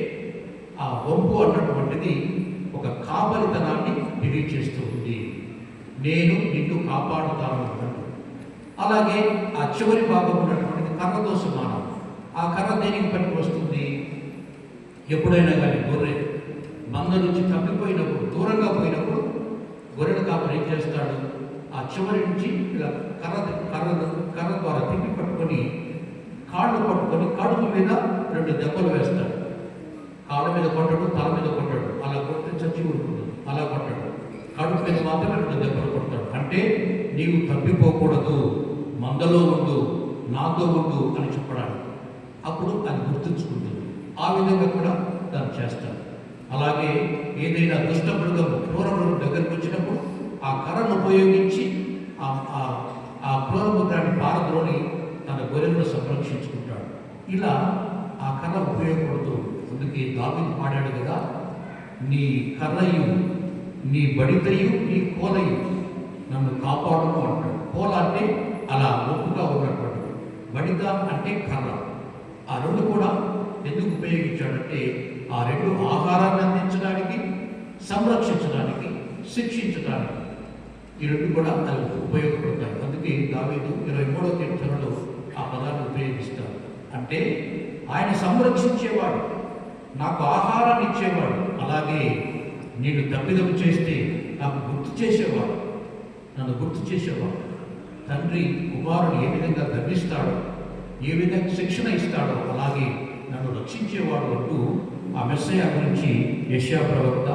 ఆ వంపు అన్నటువంటిది ఒక కాపరితనాన్ని తెలియచేస్తూ ఉంది. నేను నిన్ను కాపాడుతాను అంటూ. అలాగే ఆ చివరి భాగం ఉన్నటువంటిది కర్రతో సమానం. ఆ కర్ర దేనికి పనికి వస్తుంది? ఎప్పుడైనా కానీ గొర్రె మంద నుంచి తప్పిపోయినప్పుడు, దూరంగా పోయినప్పుడు గొర్రెల కాపరి ఏం చేస్తాడు? ఆ చివరి నుంచి ఇలా కర్ర ద్వారా తిప్పి పట్టుకొని, కాళ్ళు పట్టుకొని కడుపు మీద 2 దెబ్బలు వేస్తాడు. కాళ్ళ మీద కొట్టడు, తల మీద కొట్టాడు, అలా కొట్టి చచ్చి ఊరుకుంటుంది. అలా కొట్టాడు, కడుపు మీద మాత్రమే 2 దెబ్బలు కొడతాడు. అంటే నీవు తప్పిపోకూడదు, మందలో ఉండు, నాతో ఉండు అని చెప్పడానికి. అప్పుడు అది గుర్తుంచుకుంటుంది. ఆ విధంగా కూడా దాన్ని చేస్తాడు. అలాగే ఏదైనా దుష్ట మృగం, క్రూర మృగం దగ్గరికి వచ్చినప్పుడు ఆ కర్రను ఉపయోగించి ఆ క్రూర మృగాన్ని పారద్రోని తన గొర్రెలను సంరక్షించుకుంటాడు. ఇలా ఆ కర్ర ఉపయోగపడుతూ, అందుకే దావీదు పాడాడు కదా, నీ కర్రయు, నీ బడితయు, నీ కోలయు నన్ను కాపాడును అంటాడు. కోల అంటే అలా ఒప్పుగా ఉన్నటువంటి, బడిత అంటే కర్ర. ఆ 2 కూడా ఎందుకు ఉపయోగించాడంటే, ఆ 2 ఆహారాన్ని అందించడానికి, సంరక్షించడానికి, శిక్షించడానికి, ఈ 2 కూడా అవి ఉపయోగపడతాయి. అందుకే దావీదు 23వ కీర్తనలో ఆ పదాన్ని ఉపయోగిస్తారు. అంటే ఆయన సంరక్షించేవాడు, నాకు ఆహారాన్ని ఇచ్చేవాడు. అలాగే నేను తప్పిదం చేస్తే నాకు గుర్తు చేసేవాడు, నన్ను గుర్తు చేసేవాడు. తండ్రి కుమారుడు ఏ విధంగా గర్విస్తాడో, ఏ విధంగా శిక్షణ ఇస్తాడో, అలాగే నన్ను రక్షించేవాడు అంటూ ఆ మెస్సయ్య గురించి యెషయా ప్రవక్త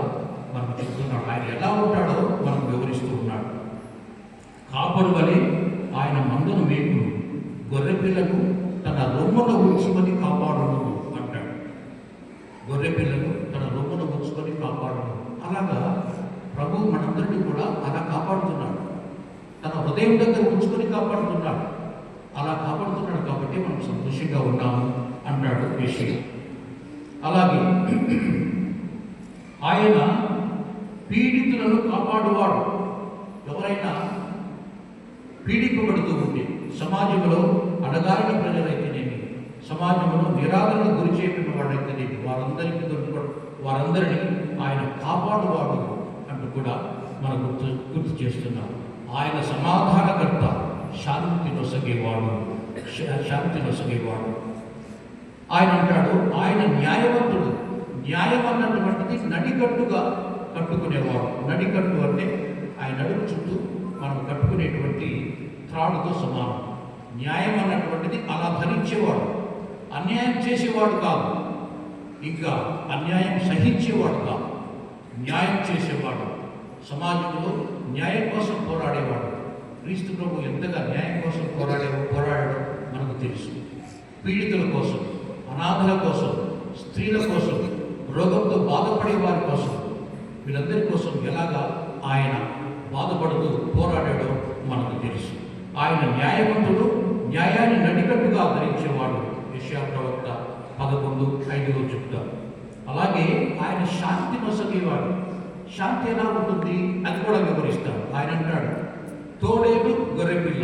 మనకు చెప్తున్నాడు. ఆయన ఎలా ఉంటాడో మనం వివరిస్తూ ఉన్నాడు. కాపరి వలె ఆయన మందను మేపును, గొర్రె పిల్లను తన రొమ్మున ఉంచుకొని కాపాడును అంటాడు. గొర్రె పిల్లను తన రొమ్మున ఉంచుకొని కాపాడును. అలాగా ప్రభు మనందరినీ కూడా అలా కాపాడుతున్నాడు. తన హృదయం దగ్గర ఉంచుకొని కాపాడుతున్నాడు. అలా కాపాడుతున్నాడు కాబట్టి మనం సంతోషంగా ఉన్నాము. అంటాడు యెషయా. అలాగే ఆయన పీడితులను కాపాడువాడు. ఎవరైనా పీడింపబడుతూ ఉంటే, సమాజంలో అడగారిన ప్రజలైతేనేమి, సమాజంలో నిరాదరణకు గురి చేయబడిన వాడైతేనేమి, వారందరినీ ఆయన కాపాడువాడు అంటూ కూడా మనం గుర్తు చేస్తున్నాం. ఆయన సమాధానకర్త, శాంతి నొసగేవాడు. ఆయన అంటాడు, ఆయన న్యాయవంతుడు. న్యాయం అన్నటువంటిది నడికట్టుగా కట్టుకునేవాడు. నడికట్టు అంటే ఆయన నడుము చుట్టూ మనం కట్టుకునేటువంటి త్రాడుతో సమానం. న్యాయం అన్నటువంటిది అలా ధరించేవాడు, అన్యాయం చేసేవాడు కాదు, ఇంకా అన్యాయం సహించేవాడు కాదు, న్యాయం చేసేవాడు. సమాజంలో న్యాయం కోసం పోరాడేవాడు. క్రీస్తు ప్రభు ఎంతగా న్యాయం కోసం పోరాడాడో మనకు తెలుసు. పీడితుల కోసం, అనాథల కోసం, స్త్రీల కోసం, రోగంతో బాధపడే వారి కోసం, వీళ్ళందరి కోసం ఎలాగా ఆయన బాధపడుతూ పోరాడాడో మనకు తెలుసు. ఆయన న్యాయవంతుడు, న్యాయాన్ని నడికట్టుగా ధరించేవాడు. యెషయా ప్రవక్త 11:5 చెప్తారు. అలాగే ఆయన శాంతి నొసగేవాడు. శాంతి ఎలా ఉంటుంది అది కూడా వివరిస్తాడు. ఆయన అంటాడు, తోడేలు గొర్రెపిల్ల,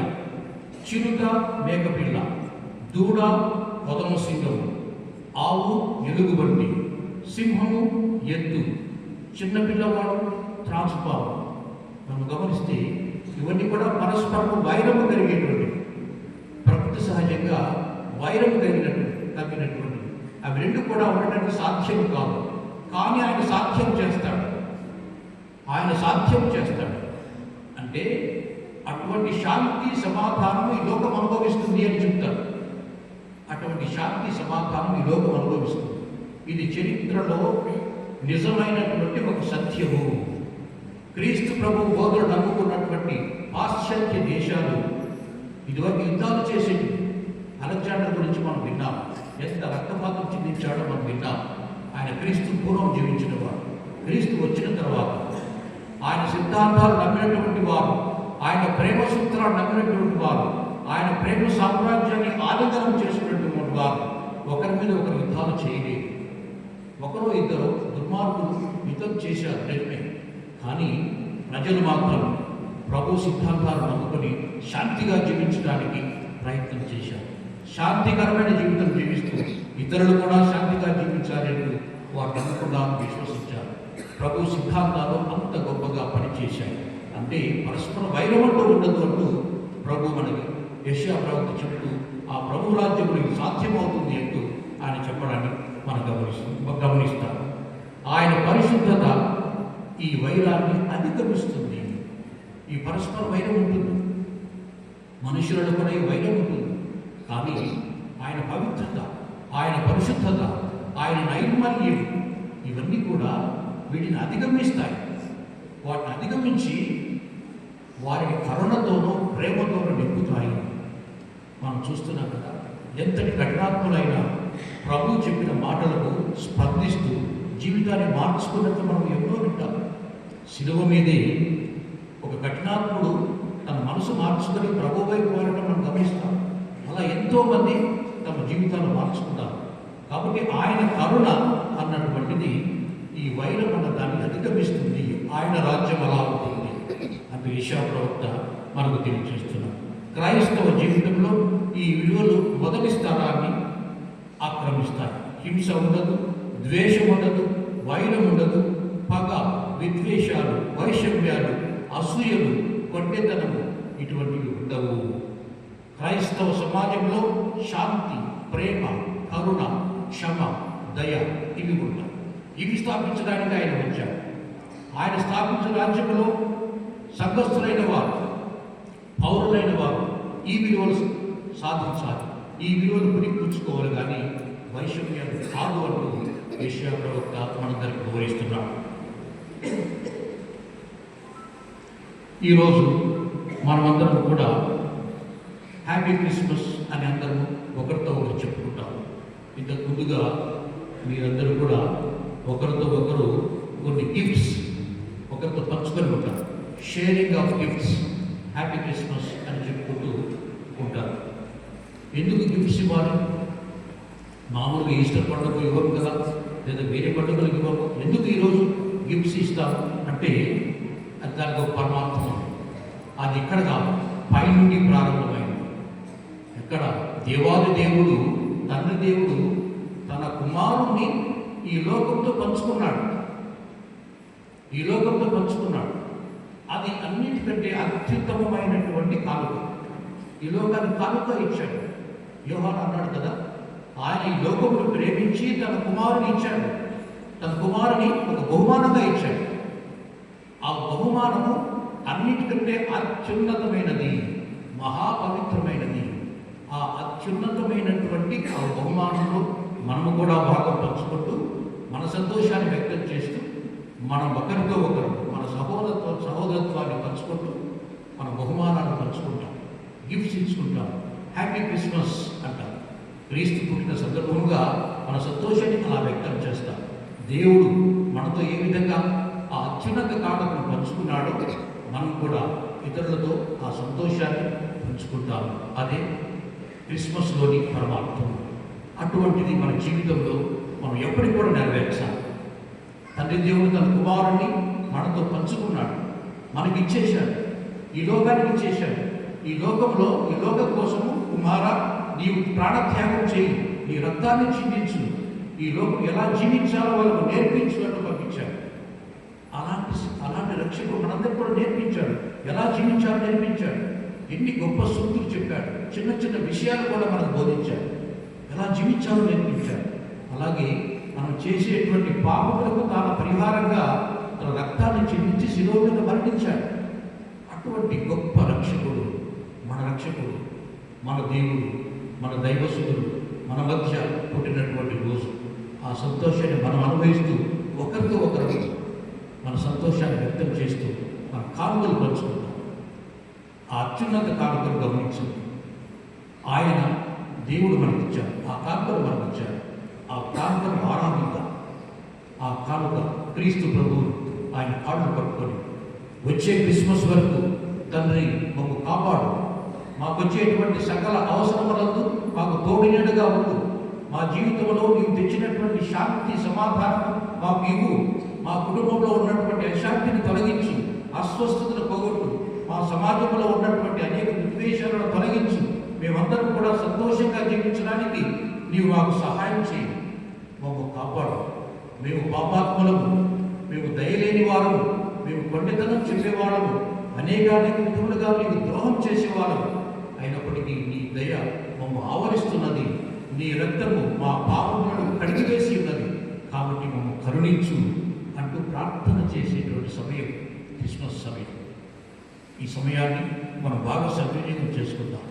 చిరుత మేకపిల్ల, దూడ కొదమ సింగము, ఆవు ఎలుగుబంటి, సింహము ఎద్దు, చిన్నపిల్లవాడు త్రాచుపాము. మనం గమనిస్తే ఇవన్నీ కూడా పరస్పరము వైరము కలిగేటువంటి, ప్రకృతి సహజంగా వైరము కలిగినటువంటి అవి రెండు కూడా ఉండడానికి సాధ్యం కాదు. కానీ ఆయన సాధ్యం చేస్తాడు. అంటే అటువంటి శాంతి సమాధానం ఈ లోకం అనుభవిస్తుంది అని చెప్తారు. అటువంటి శాంతి సమాధానం ఈ లోకం అనుభవిస్తుంది. ఇది చరిత్రలో నిజమైనటువంటి ఒక సత్యము. క్రీస్తు ప్రభు బోధన నమ్ముకున్నటువంటి పాశ్చాత్య దేశాలు ఇదివరకు యుద్ధాలు చేసేవి. అలెగ్జాండర్ గురించి మనం విన్నాం, ఎంత రక్తపాతం చెందించాడో మనం విన్నాం. ఆయన క్రీస్తు పూర్వం జీవించిన వాడు. క్రీస్తు వచ్చిన తర్వాత ఆయన సిద్ధాంతాలు నమ్మినటువంటి వారు, ఆయన ప్రేమ సూత్రాలు నమ్మినటువంటి వారు, ఆయన ప్రేమ సామ్రాజ్యాన్ని ఆలింగనం చేసినటువంటి వారు ఒకరి మీద ఒకరు యుద్ధాలు చేయలేదు. ఒకరు ఇద్దరు దుర్మార్గులు యుద్ధం చేశారు నిజమే. కానీ ప్రజలు మాత్రం ప్రభు సిద్ధాంతాలు నమ్ముకొని శాంతిగా జీవించడానికి ప్రయత్నం చేశారు. శాంతికరమైన జీవితం జీవిస్తూ ఇతరులు కూడా శాంతిగా జీవించాలని వారు నమ్మకుండా విశ్వసించారు. ప్రభు సిద్ధాంతాలు అంత గొప్పగా పనిచేశాయి. అంటే పరస్పర వైరమంటూ ఉండదు అంటూ ప్రభు మనకి యెషయా ప్రవక్త చెప్తూ ఆ ప్రభు రాజ్యమునికి సాధ్యమవుతుంది అంటూ ఆయన చెప్పడాన్ని మనం గమనిస్తాం. ఆయన పరిశుద్ధత ఈ వైరాన్ని అధిగమిస్తుంది. ఈ పరస్పర వైరం ఉంటుంది, మనుషులలో కూడా ఈ వైరం ఉంటుంది. కానీ ఆయన పవిత్రత, ఆయన పరిశుద్ధత, ఆయన నైర్మల్యం ఇవన్నీ కూడా వీటిని అధిగమిస్తాయి. వాటిని అధిగమించి వారిని కరుణతోనూ ప్రేమతోనూ నింపుతాయి. మనం చూస్తున్నాం కదా, ఎంతటి కఠినాత్ములైన ప్రభు చెప్పిన మాటలకు స్పందిస్తూ జీవితాన్ని మార్చుకున్నట్టు మనం ఎన్నో వింటాం. శిలువ మీదే ఒక కఠినాత్ముడు తన మనసు మార్చుకొని ప్రభు వైపు వెళ్ళడం మనం గమనిస్తాం. అలా ఎంతోమంది తమ జీవితాలు మార్చుకుంటారు. కాబట్టి ఆయన కరుణ అన్నటువంటిది ఈ వైరం అన్న దాన్ని అధిగమిస్తుంది. ఆయన రాజ్యం అలా ఉంటుంది అని యెషయా ప్రవక్త మనకు తెలియజేస్తున్నారు. క్రైస్తవ జీవితంలో ఈ విలువలు మొదటి స్థానాన్ని ఆక్రమిస్తాయి. హింస ఉండదు, ద్వేషం ఉండదు, వైరం ఉండదు, పగ, విద్వేషాలు, వైషమ్యాలు, అసూయలు, కొట్టెతనము ఇటువంటివి ఉండవు. క్రైస్తవ సమాజంలో శాంతి, ప్రేమ, కరుణ, క్షమ, దయ ఇవి ఉంటాయి. ఇవి స్థాపించడానికి ఆయన వచ్చారు. ఆయన స్థాపించిన రాజ్యంలో సంఘస్థులైన వారు, పౌరులైన వారు ఈ విలువలు సాధించాలి, ఈ విలువలు పుణిపుచ్చుకోవాలి. కానీ వైషమ్యాలు కాదు అంటూ యెషయా ప్రవక్త మనందరికీ వివరిస్తున్నాడు. ఈరోజు మనమందరం కూడా హ్యాపీ క్రిస్మస్ అని అందరము ఒకరితో ఒకరు చెప్పుకుంటాం. ఇంతకు ముందుగా మీరందరూ కూడా ఒకరితో ఒకరు కొన్ని గిఫ్ట్స్ ఒకరితో పంచుకొని ఉంటారు. Sharing of gifts, happy Christmas అని చెప్పుకుంటూ ఉంటారు. ఎందుకు గిఫ్ట్స్ ఇవ్వాలి? మామూలుగా ఈస్టర్ పండుగ ఇవ్వము కదా, లేదా వేరే పండుగలకు ఇవ్వము. ఎందుకు ఈరోజు గిఫ్ట్స్ ఇస్తాము అంటే అది దానికి ఒక పరమార్థం ఉంది. అది ఎక్కడ కాదు, పైనుండి ప్రారంభమైంది. ఎక్కడ దేవాది దేవుడు, తండ్రి దేవుడు తన కుమారుణ్ణి ఈ లోకంతో పంచుకున్నాడు. ఈ లోకంతో పంచుకున్నాడు. అది అన్నిటికంటే అత్యుత్తమమైనటువంటి కానుక. ఈ లోకానికి కానుక ఇచ్చాడు. యోహాను అన్నాడు కదా, ఆయన ఈ లోకమును ప్రేమించి తన కుమారుని ఇచ్చాడు. తన కుమారుని ఒక బహుమానంగా ఇచ్చాడు. ఆ బహుమానము అన్నిటికంటే అత్యున్నతమైనది, మహాపవిత్రమైనది. ఆ అత్యున్నతమైనటువంటి ఆ బహుమానంలో మనము కూడా భాగం పంచుకుంటూ మన సంతోషాన్ని వ్యక్తం చేస్తూ మనం ఒకరితో ఒకరు మన సహోదరత్వాన్ని పంచుకుంటూ మన బహుమానాన్ని పంచుకుంటాం, గిఫ్ట్స్ ఇచ్చుకుంటాం. హ్యాపీ క్రిస్మస్ అంటాం. క్రీస్తు పుట్టిన సందర్భంగా మన సంతోషాన్ని అలా వ్యక్తం చేస్తాం. దేవుడు మనతో ఏ విధంగా ఆ అత్యున్నత కానుకను పంచుకున్నాడో మనం కూడా ఇతరులతో ఆ సంతోషాన్ని పంచుకుంటాం. అదే క్రిస్మస్లోని పరమార్థం. అటువంటిది మన జీవితంలో మనం ఎప్పటికి కూడా నెరవేర్చాలి. తండ్రి దేవుడు తన కుమారుణ్ణి మనతో పంచుకున్నాడు, మనకి ఇచ్చేశాడు, ఈ లోకానికి ఇచ్చేశాడు. ఈ లోకంలో ఈ లోకం కోసము కుమారా నీవు ప్రాణత్యాగం చేయి, నీ రక్తాన్ని చిందించు, ఈ లోకం ఎలా జీవించాలో వాళ్ళకు నేర్పించు అంటూ పంపించాడు. అలాంటి రక్షకుడు మనందరికీ కూడా నేర్పించాడు, ఎలా జీవించాలో నేర్పించాడు. ఎన్ని గొప్ప సూక్తులు చెప్పాడు, చిన్న చిన్న విషయాలు కూడా మనకు బోధించాడు, ఎలా జీవించాలో నేర్పించాడు. అలాగే మనం చేసేటువంటి పాపములకు తాను పరిహారంగా తన రక్తాన్ని చిందించి శిలువ మీద మరణించాడు. అటువంటి గొప్ప రక్షకుడు మన రక్షకుడు, మన దేవుడు, మన దైవసుడు మన మధ్య పుట్టినటువంటి రోజు. ఆ సంతోషాన్ని మనం అనుభవిస్తూ ఒకరితో ఒకరు మన సంతోషాన్ని వ్యక్తం చేస్తూ మన కానుకలు పంచుకుంటాం. ఆ అత్యున్నత కానుకలు గమనించండి. ఆయన దేవుడు మనకిచ్చాడు, ఆ కానుకలు మనకిచ్చాడు. ఆ కానుకను ఆరాధిద్దాం. ఆ కానుక క్రీస్తు ప్రభువు ఆయన కాళ్ళు పట్టుకొని వచ్చే క్రిస్మస్ వరకు తండ్రి మాకు కాపాడు, మాకు వచ్చేటువంటి సకల అవసరములందు మాకు తోడినట్టుగా ఉండు, మా జీవితంలో నీవు తెచ్చినటువంటి శాంతి సమాధానం మాకు ఇవ్వు, మా కుటుంబంలో ఉన్నటువంటి అశాంతిని తొలగించు, అస్వస్థతను పోగొట్టు, మా సమాజంలో ఉన్నటువంటి అనేక విద్వేషాలను తొలగించు, మేమందరం కూడా సంతోషంగా జీవించడానికి నీవు మాకు సహాయం చేయి, మాకు కాపాడు. మేము పాపాత్మలము, మేము దయలేని వారము, మేము కొండతనం చెప్పేవాళ్ళము, అనేక విధములుగా నీకు ద్రోహం చేసేవాళ్ళము. అయినప్పటికీ నీ దయ మమ్మ ఆవరిస్తున్నది, నీ రక్తము మా పాపములను కడిగివేసి ఉన్నది, కాబట్టి మమ్మ కరుణించు అంటూ ప్రార్థన చేసేటువంటి సమయం క్రిస్మస్ సమయం. ఈ సమయాన్ని మనం బాగా సద్వినియోగం చేసుకుందాం.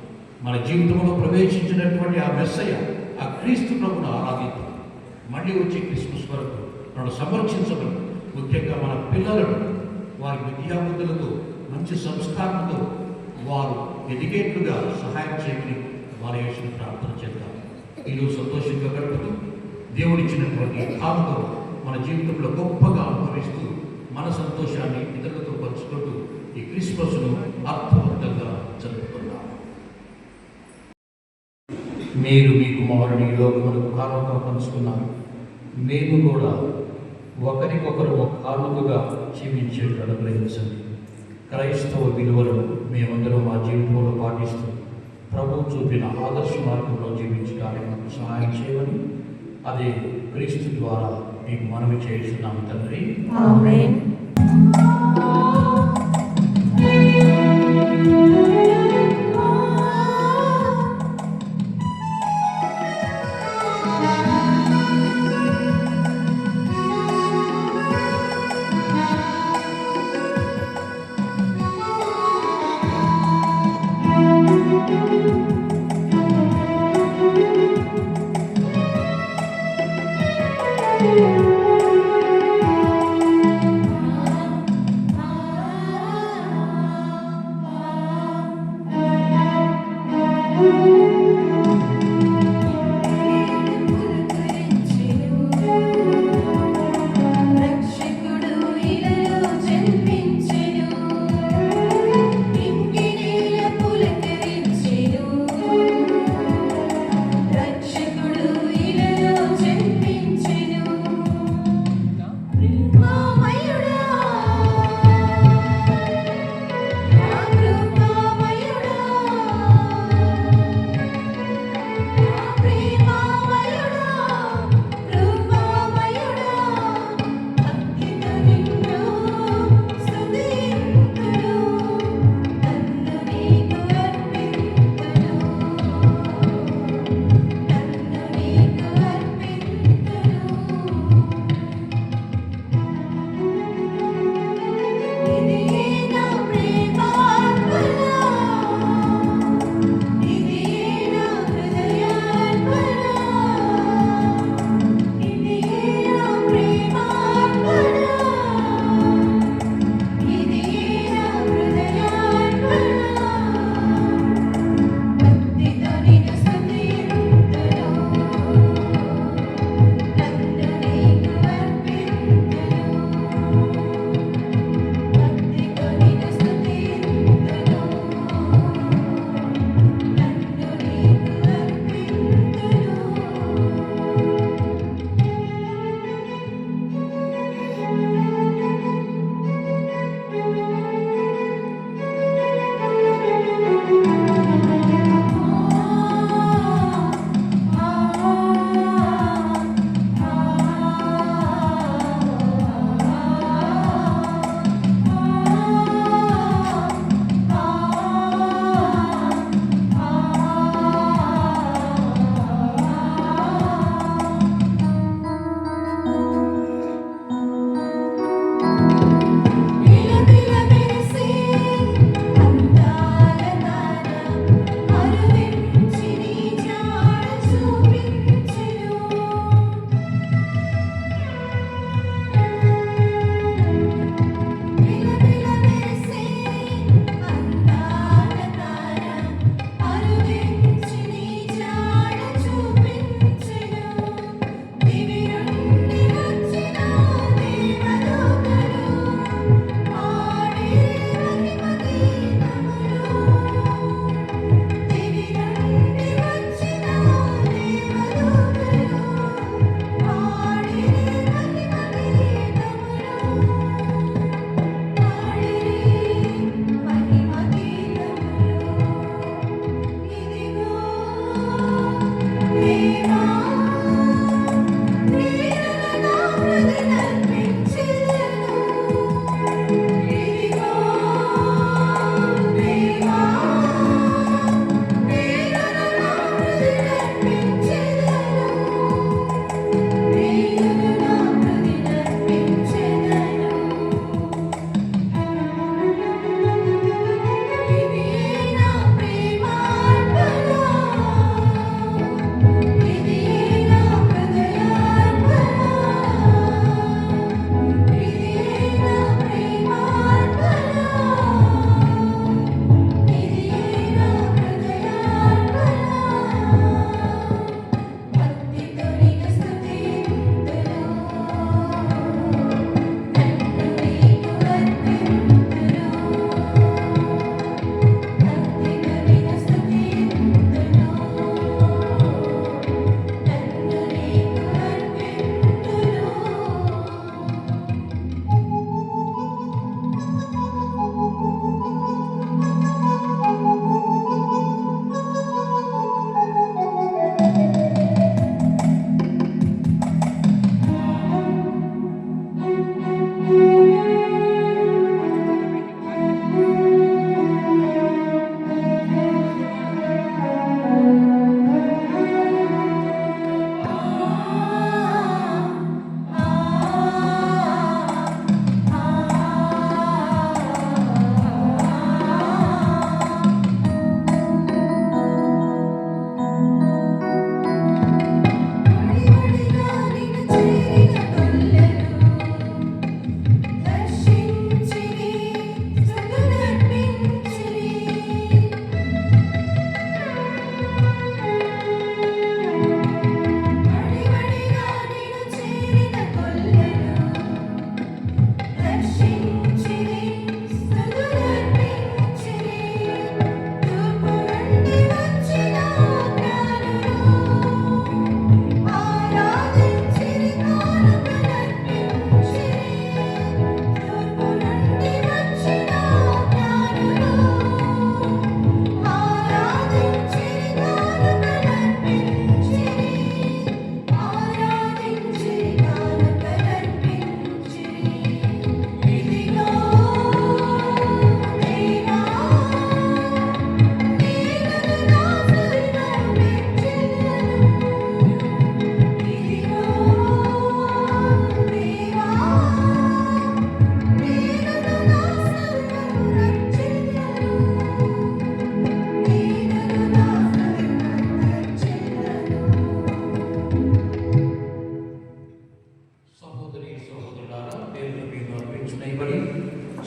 మన జీవితంలో ప్రవేశించినటువంటి ఆ మెస్సయ్య, ఆ క్రీస్తు ప్రభును ఆరాధిద్దాం. మళ్ళీ వచ్చే క్రిస్మస్ వరకు మనం సమర్చించబడి, ముఖ్యంగా మన పిల్లలను వారి విద్యాబుద్ధులతో మంచి సంస్కారంతో వారు ఎదిగేట్లుగా సహాయం చేయమని వారి యేసుని ప్రార్థన చేద్దాం. ఈరోజు సంతోషంగా గడుపుతూ దేవుడిచ్చినటువంటి కానుకను మన జీవితంలో గొప్పగా అనుభవిస్తూ మన సంతోషాన్ని ఇతరులతో పంచుకుంటూ ఈ క్రిస్మస్ను అర్థవంతంగా జరుపుకుందాం. మీరు మీ కుమారుని ఈ లోకములకు కానుకగా పంచుకున్నారు. మేము కూడా ఒకరికొకరు ఒక కానుకగా జీవించేట్లు అనుగ్రహించండి. క్రైస్తవ విలువలను మేమందరం మా జీవితంలో పాటిస్తూ ప్రభువు చూపిన ఆదర్శ మార్గంలో జీవించడానికి మాకు సహాయం చేయమని అదే క్రీస్తు ద్వారా మీకు మనవి చేస్తున్నాం తండ్రి. ఆమేన్. రక్షకుడు ఇలలో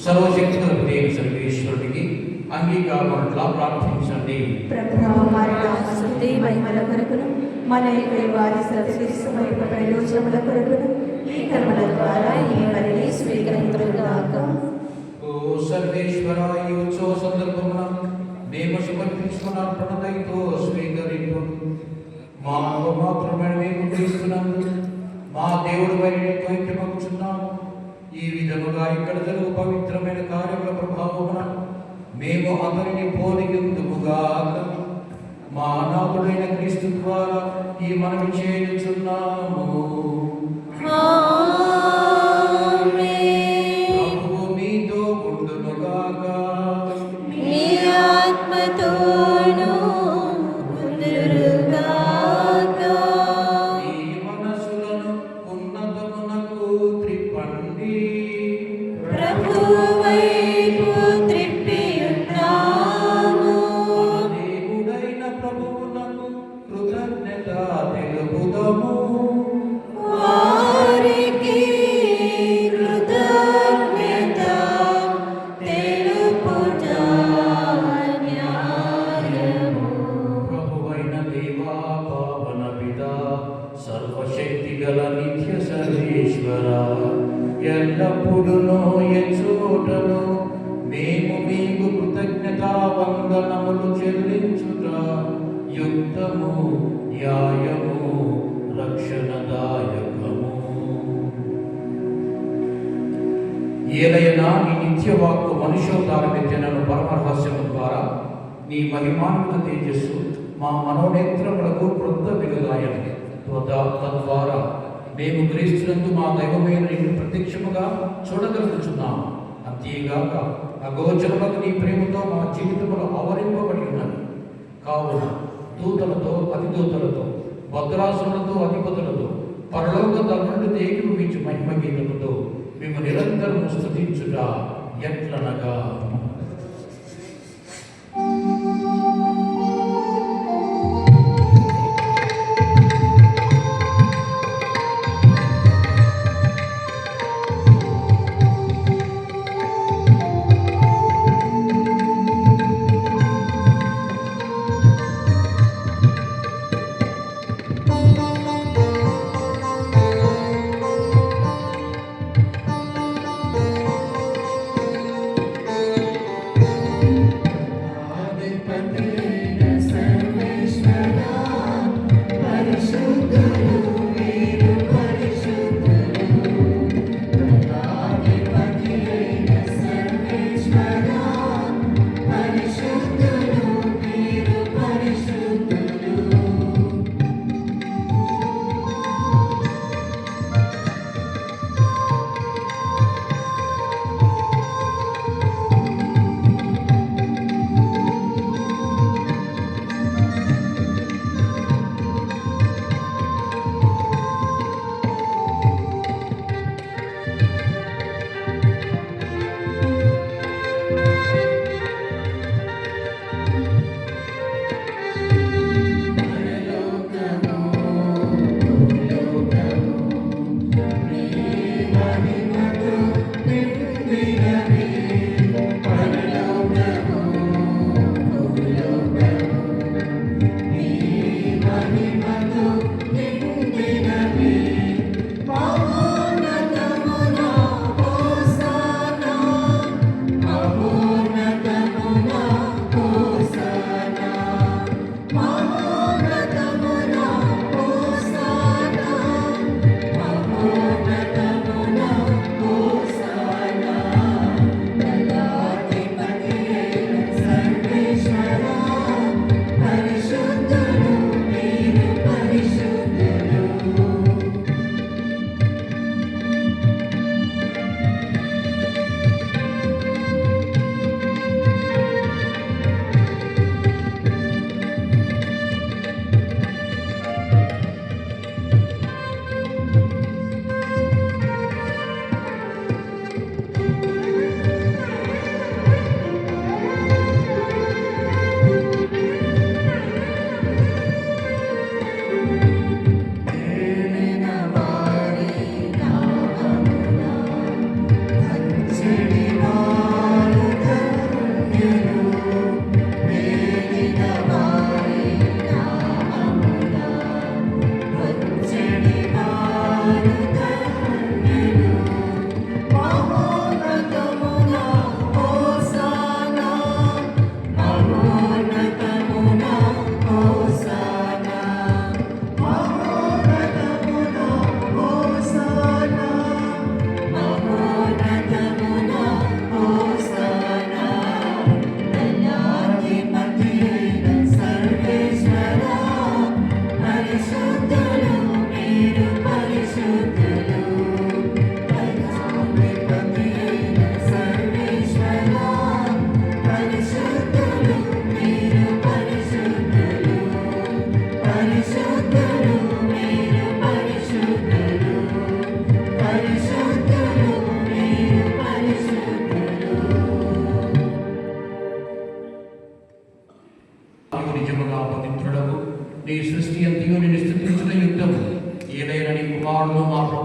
సర్వశక్తి దేవి సర్వేశ్వరుడికి అంగీకారముట్లా ప్రార్థించండి. ప్రభువా మరి నామ స్తుతి మహిమల కొరకును మన యొక్క వారి సత్యమైన ప్రయోజనముల కొరకును ఈ కర్మల ద్వారా ఈ బలిని స్వీకరించుగాక. ఓ సర్వేశ్వర, ఈ ఉత్సవ సందర్భమున మేము సమర్పించుకున్న అర్పణతో స్వీకరింపు. మా మాత్రమే మేము క్రీస్తునందు మా దేవుడు వైపు ఐక్యమవుతున్నాము. ఈ విధముగా ఇక్కడ జరుగు పవిత్రమైన కార్యముల ప్రభావమున మేము అందరినీ పోలిందుముగాక. మా నాథుడైన క్రీస్తు ద్వారా ఈ మనవి చేయుచున్నాము. ప్రభువు మీతో ఉండునుగాక. మీ ఆత్మతోనూ ఉండునుగాక. మీ మనసులను ఉన్నతమునకు త్రిప్పండి. ప్రభువు వైపు త్రిప్పియున్నాము. మన దేవుడైన ప్రభువునకు కృతజ్ఞత తెలుపుదము. వారికి కృతజ్ఞత తెలుపుట న్యాయము. ప్రభువైన దేవా, పావన పితా, సర్వశక్తి గల నిత్య సర్వేశ్వర, ఎల్లప్పుడూ ఎచోటను మేము మీకు కృతజ్ఞతా వందనములు చెల్లించుట యుక్తము, న్యాయము, రక్షణదాయకము. ఏలైనా నీ నిత్యవాక్కు మనుష్యోతారమెత్తినను పరమరహస్యము ద్వారా నీ మహిమాన్విత తేజస్సు మా మనోనేత్రములకు క్రొత్త వెలుగాయని. తద్వారా మేము క్రీస్తునందు మా దైవమైన నిన్ను ప్రత్యక్షముగా చూడగలుగుతున్నాము. అంతేగాక అగోచరములకు నీ ప్రేమతో మా జీవితములు ఆవరింపబడి ఉన్నది. కావున దూతలతో, అతిదూతలతో, భద్రాసులతో, అధిపతులతో, పరలోక ధర్ముడు ఏకీభవించు మహిమ గీతముతో మేము నిరంతరం స్తుతించుట ఎట్లనగా,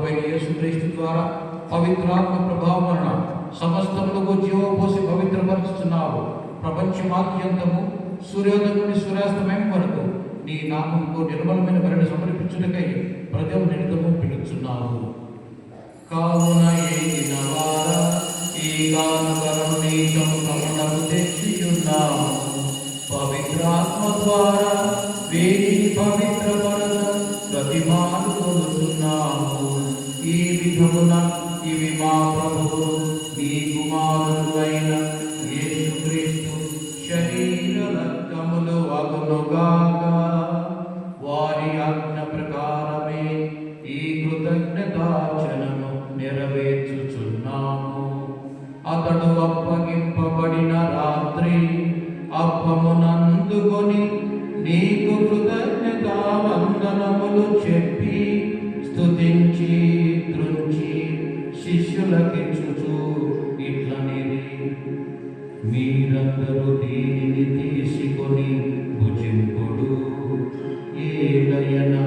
ప్రభువైన యేసుక్రీస్తు ద్వారా పవిత్రాత్మ ప్రభావం వలన సమస్తములకు జీవం పోసి పవిత్రపరుచుతున్నావు. ప్రపంచమాద్యంతము సూర్యోదయం నుండి సూర్యాస్తమయం వరకు నీ నామముకు నిర్మలమైన బలిని సమర్పించుటకై ప్రజలు నిరతము పిలుచున్నావు. కావున ఏగిన వార ఈ కానుకలను నీ సముఖమునకు తెచ్చియున్నాము. పవిత్రాత్మ ద్వారా వేదిని పవిత్రపరచ ప్రతిమాలు కొలుచున్నాము. ఈ విధమున ఇవి మా ప్రభువు నీ కుమారుడైన యేసుక్రీస్తు శరీర రక్తములు అగునుగాక. వారి ఆజ్ఞ ప్రకారమే ఈ కృతజ్ఞతార్చనను నెరవేర్చుచున్నాము. అతడు అప్పగింపబడిన రాత్రి అప్పమునందుకొని నీకు కృతజ్ఞతావందనములు చెప్పి స్తుతించి త్రుంచి శిష్యులకిచ్చుచు ఇట్లనిది, మీరందరూ దీనిని తీసుకొని భుజింపుడు. ఏలయనా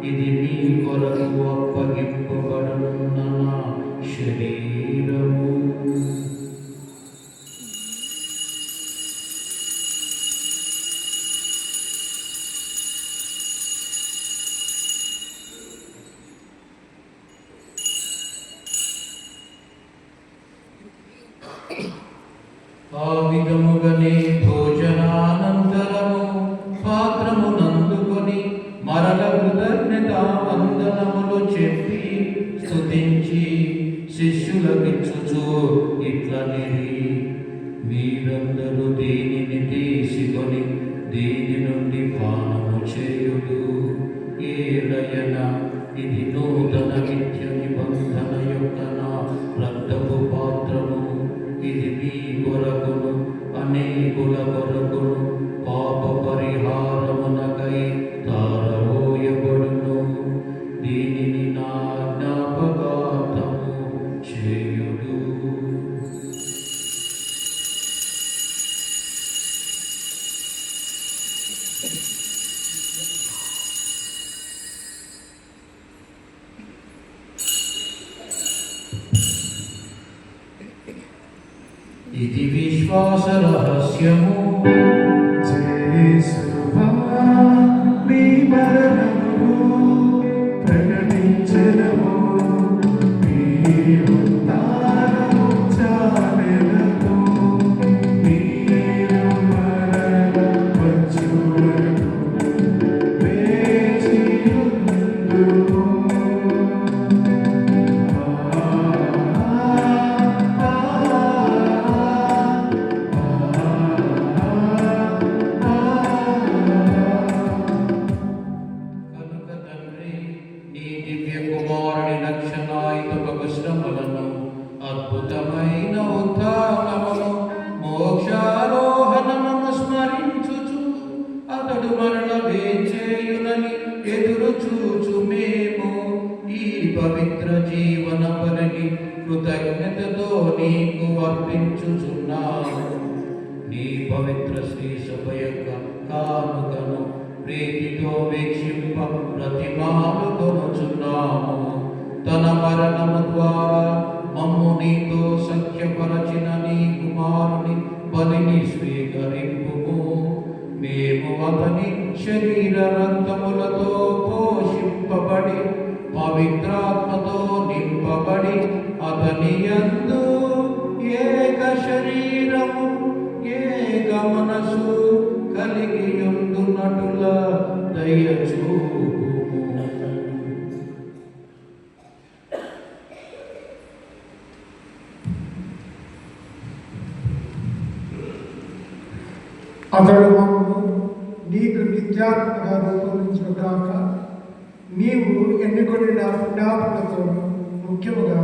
ఇది మీ కొరకు అప్పగింపబడునున్న నా శరీరము. ఆ విధముగానే భోజనానంతరము పాత్రమునందుకొని మరల కృతజ్ఞతావందనములు చెప్పి స్తుతించి శిష్యులకిచ్చుచు ఇట్లనిది, మీరందరూ దీనిని తీసుకొని దీని నుండి పానము చేయుడు. ఏలయనా ఇది నూతన నిత్య నిబంధన యొక్క నా రక్తపు పాత్రము. ఇది మీ కొరకును అనేకుల కొరకును పాప పరిహారమునకై తారబోయబడును. దీనిని నా జ్ఞాపకార్థము చేయుడు. ఇది విశ్వాస రహస్యము. యేసువా మీ మరణమును ప్రకటించెదము, మీ ఉత్థానము చాలెదము. మీరు మరల వచ్చు వరకు వేచియుందుము. కనుక తండ్రి నీ దివ్య కుమారుని రక్షణాయుతకు శ్రమలను అద్భుతమైన ఉత్థానమును మోక్షారోహణమును స్మరించుచు అతడు మరల వేచేయునని ఎదురు చూచు మేము ఈ పవిత్ర జీవన బలిని కృతజ్ఞతతో నీకు అర్పించుచున్నాము. నీ పవిత్ర శ్రీ సభ యొక్క కానుకను ప్రీతితో వీక్షింప ప్రతిమాలు కొనుచున్నాము. తన మరణము ద్వారా మమ్ము నీతో సఖ్యపరచిన నీ కుమారుని బలిని స్వీకరింపుము. మేము అతని శరీర రక్తములతో పోషింపబడి పవిత్రాత్మతో నింపబడి అతని యందు ఏక శరీరము ఏక మనసు కలిగియుండునటుల దయచూపుము. అతడు మమ్మను నీకు నిత్యాత్మగా రూపొందించిన కాక నీవు ఎన్నుకొనిన పుణ్యాత్మలతోనూ ముఖ్యముగా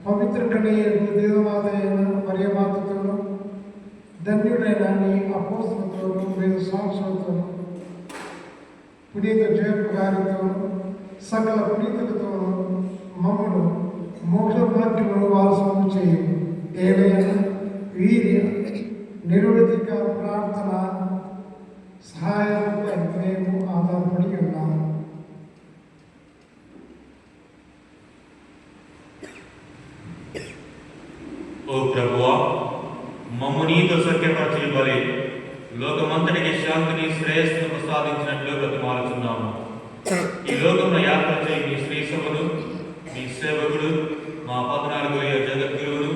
పవిత్రుడైన దేవమాత అయిన మరియమాతతోనూ ధన్యుడైన నీ అపోస్తులతోనూ వేద సాక్షులతోనూ పునీత జయపు గారితోనూ సకల పునీతులతోనూ మమ్మను మోక్ష భాగ్యమును వారసులు చేయు. ఏదైనా వీరి నిరువధిక ప్రార్థన సహాయంపై మేము ఆధారపడి ఉన్నాము. ఓ ప్రభువా, మమ్ము నీతో సఖ్యపరచి బలి లోకమంతటికి శాంతిని శ్రేయస్సును ప్రసాదించినట్లు బ్రతిమాలుచున్నాము. ఈ లోకంలో యాత్ర చేయి మీ శ్రీ సభను, మీ సేవకుడు, మా 14 జగద్గురువును,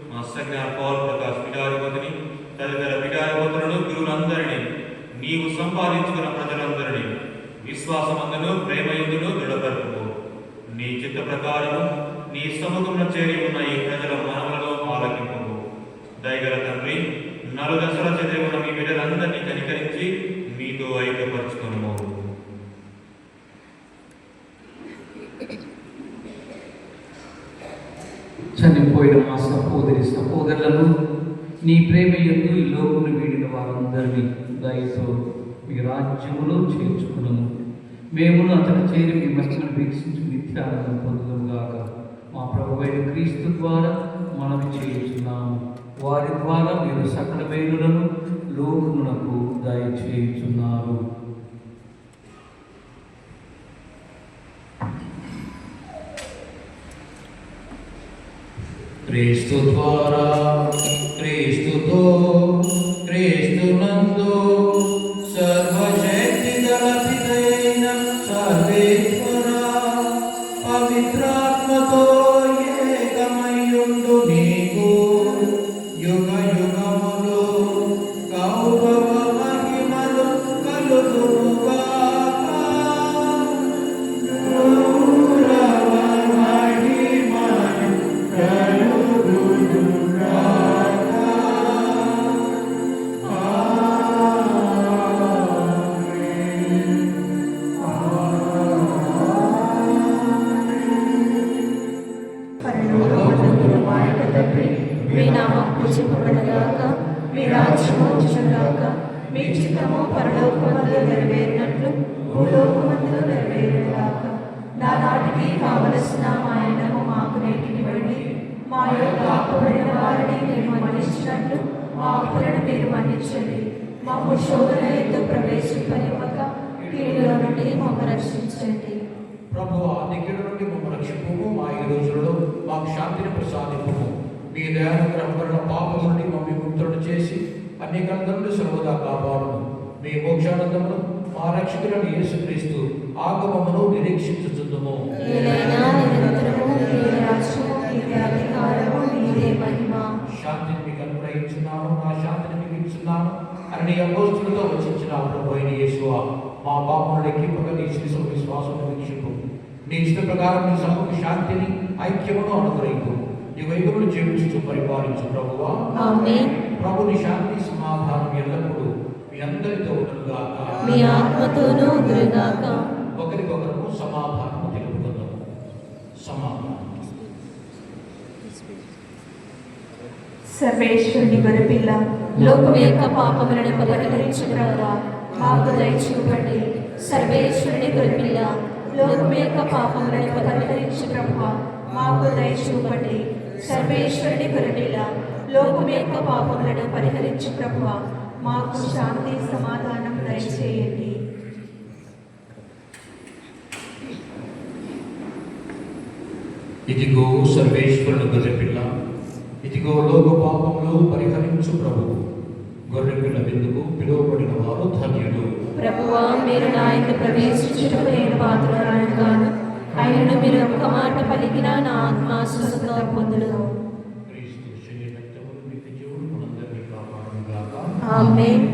మా సజ్ఞాన పౌల్ ప్రకాశ్ పీఠాధిపతిని, తదితర పీఠాధిపతులను, గురువులందరినీ, నీవు సంపాదించుకున్న ప్రజలందరినీ విశ్వాసమందును ప్రేమయందును దృఢపరపు. నీ చిత్త ప్రకారము నీ సముఖంలో చేరి ఉన్న ఈ ప్రజల మనములను ఆలకింపు. దయగల తండ్రి, నలుదశల చెంది ఉన్న మీ బిడ్డలందరినీ కనికరించి మీతో ఐక్యపరచుకును. చనిపోయిన మా సహోదరులను నీ ప్రేమ యందు ఈ లోకమును వీడిన వారందరినీ దయతో మీ రాజ్యములో చేర్చుకున్నాము. మేమును అతను చేరి మీ మహిమను వీక్షించి నిత్యానందం పొందుగాక. మా ప్రభువైన క్రీస్తు ద్వారా మనవి చేయుచున్నాము. వారి ద్వారా మీరు సకల మేలులను లోకమునకు దయచేయుచున్నారు. క్రీస్తు ద్వారా, క్రీస్తుతో, క్రీస్తునందు సర్వశక్తి గలపిదైన సర్వేశ్వర పవిత్రాత్మతో ఏకమయ్యుండు నీకు యుగ యుగములు గౌరవ మహిమలు కలుగునుగాక. మీ నామం పూజింపబడగాక, మీ రాజ్యము వచ్చుగాక, మీ చిత్తము పరలోకమందు నెరవేరినట్లు భూలోకమందు నెరవేరుగాక. నానాటికి కావలసిన మా అన్నము మాకు నేటికివ్వండి. మా యొక్క అప్పుబడిన వారిని మేము మన్నించినట్లు మా అప్పులను మీరు మన్నించండి. మాకు శోధన ఎందు ప్రవేశింపనివ్వక కీడులో నుండి మమ్మల్ని రక్షించండి. ప్రభువా, నీ కీడు నుండి మమ్మల్ని రక్షింపుము. మా ఈ రోజులలో మాకు శాంతిని ప్రసాదింపుము. మీ దయానుగ్రహం వలన పాపం నుండి మమ్మల్ని ముక్తులను చేసి అన్ని కందములు సర్వదా కాపాడును. మీ మోక్షానందమును మా రక్షకులను యేసుక్రీస్తు ఆగమమును నిరీక్షించుచుందుము. శాంతిని మీకు అనుగ్రహించున్నాను, నా శాంతిని మీకు ఇచ్చున్నాను అని నీ అపోస్తులతో వచించిన ప్రభు అయిన యేసువా, మా పాపములను లెక్కింపగా నీ శిశువు విశ్వాసం వీక్షింపు. నీ ఇష్ట ప్రకారం నీ సభకు శాంతిని ఐక్యమును అనుగ్రహింపు. నీ వైపులు జీవించు పరిపాలించు ప్రభువా. ప్రభుని శాంతి సమాధానం ఎల్లప్పుడూ మీ అందరితో ఉండుగాక, మీ ఆత్మతోనూ ఉండుగాక. ఒకరికొకరు సమాధానము తెలుపుకుందాము. సమాధానం. సర్వేశ్వరుని గొర్రెపిల్ల, లోకం యొక్క పాపములను పరిహరించు ప్రభువా, మాకు దయ చూపండి. సర్వేశ్వరుని గొర్రెపిల్ల, లోకం యొక్క పాపములను పరిహరించు ప్రభువా, మాకు దయ చూపండి. సర్వేశ్వరుని గొర్రెపిల్ల, లోకం యొక్క పాపములను పరిహరించు ప్రభువా, మాకు శాంతి సమాధానం దయచేయండి. ఇదిగో సర్వేశ్వరుని గొర్రెపిల్ల, ఇదిగో లోక పాపములు పరిహరించు ప్రభువు. గొర్రెపిల్ల విందుకు పిలువబడిన వారు ధన్యులు. ప్రభువా, మీరు నా ఇంట ప్రవేశించుటకు నేను పాత్రురాలను కాను. ఆయనను మీరు ఒక్క మాట పలికిన నా ఆత్మ స్వస్థత పొందును. క్రీస్తు శరీర రక్తములు నిత్య జీవుడు మనందరినీ కాపాడునుగాక. ఆమేన్.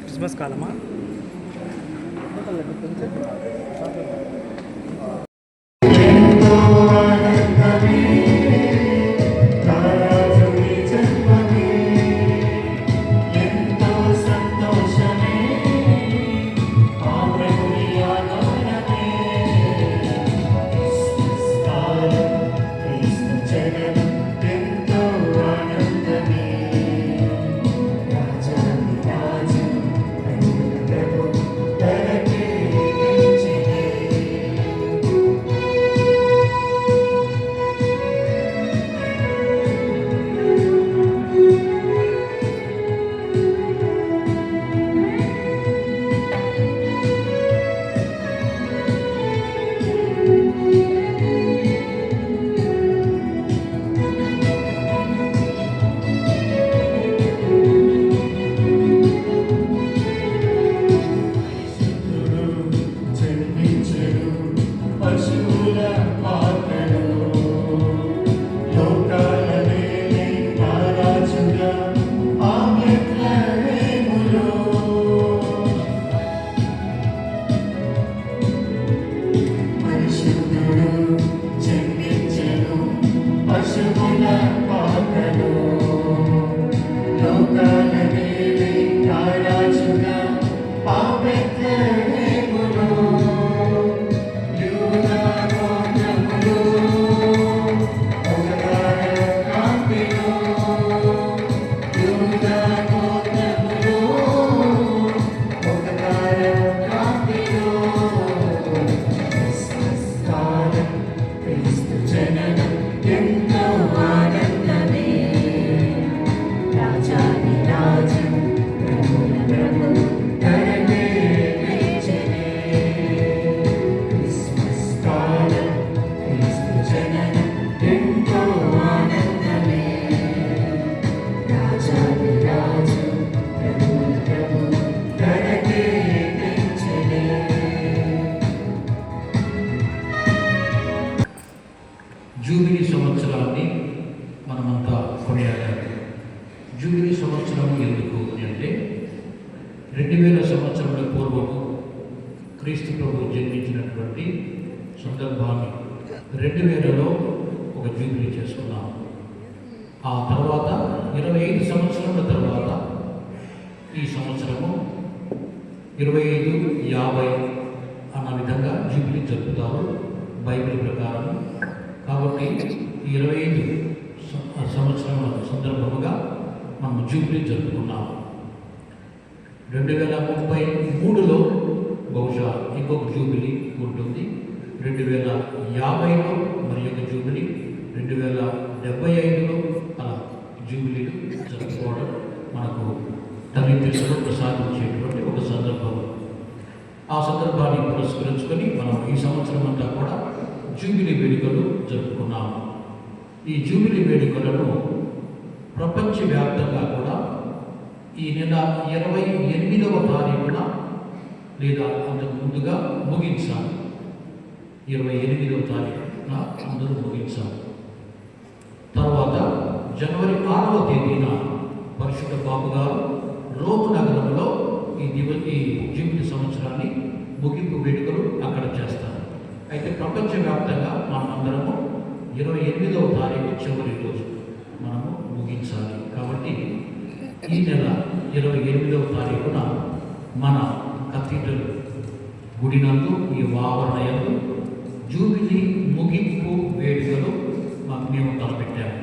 క్రిస్మస్ కాలమా ఎంతో ఆనందమే రాజుని జన్మమే ఎంతో సంతోషమే ఆ ప్రభుని ఆగమనమే క్రిస్మస్ కాలం క్రీస్తు జననం ఎంతో ఆనందమే రాజాని రాజు ప్రభు ధరకే తెచ్చనే జన్మించెను పశువుల పాత్రలో లోకాల నేలే రాజుగా ఆ బెత్లెహేములో పరిశుద్ధుడు జన్మించెను పశువుల పాత్రలో లోకాల నేలే రాజుగా ఆ బెత్లెహేములో యూదా గోత్రములో ఒక తార కాంతిలో యూదా గోత్రములో ఒక తార కాంతిలో క్రిస్మస్ కాలం క్రీస్తు జననం ఎంతో ఆనందమే రాజాని రాజు ప్రభుల ప్రభు ధరకే తెచ్చనే క్రిస్మస్ కాలం క్రీస్తు జననం ఎంతో ఆనందమే రాజాని రాజు ప్రభుల ప్రభు ధరకే తెచ్చనే జూబిలీ సంవత్సరాన్ని మనమంతా కొనియాడాలి. జూబిలీ సంవత్సరం ఎందుకు అంటే 2000 సంవత్సరముల పూర్వము క్రీస్తు ప్రభు జన్మించినటువంటి సందర్భాన్ని 2000లో ఒక జూబిలీ చేసుకున్నాం. ఆ తర్వాత 25 సంవత్సరముల తర్వాత ఈ సంవత్సరము 25, 50 అన్న విధంగా జూబిలీ జరుపుతారు బైబిల్ ప్రకారం. కాబట్టి ఈ 25 సంవత్సరముల సందర్భముగా మనం జూబిలీ జరుపుకున్నాం. 2033లో బహుశా ఇంకొక జూబిలీ ఉంటుంది. 2050లో మరి ఒక జూబిలీ, 2075లో అలా జూబిలీలు జరుపుకోవడం మనకు తల్లి తెలుసులో ప్రసాదించేటువంటి ఒక సందర్భం. ఆ సందర్భాన్ని పురస్కరించుకొని మనం ఈ సంవత్సరం అంతా కూడా జూబిలీ వేడుకలు జరుపుకున్నాము. ఈ జూబిలీ వేడుకలను ప్రపంచవ్యాప్తంగా కూడా ఈ నెల 28వ తారీఖున లేదా అంతకు ముందుగా ముగించాలి. 28వ తారీఖున అందరూ ముగించాలి. తర్వాత జనవరి 6వ తేదీన పరిశుద్ధ బాబు గారు రోము నగరంలో ఈ జూబిలీ సంవత్సరాన్ని ముగింపు వేడుకలు అక్కడ చేస్తారు. అయితే ప్రపంచవ్యాప్తంగా మనమందరము 28వ తారీఖు చివరి రోజు మనము ముగించాలి. కాబట్టి ఈ నెల 28వ తారీఖున మన కథీడ్రల్ గుడినందు ఈ ఆవరణయందు జూబిలీ ముగింపు వేడుకలు మేము తలపెట్టాము.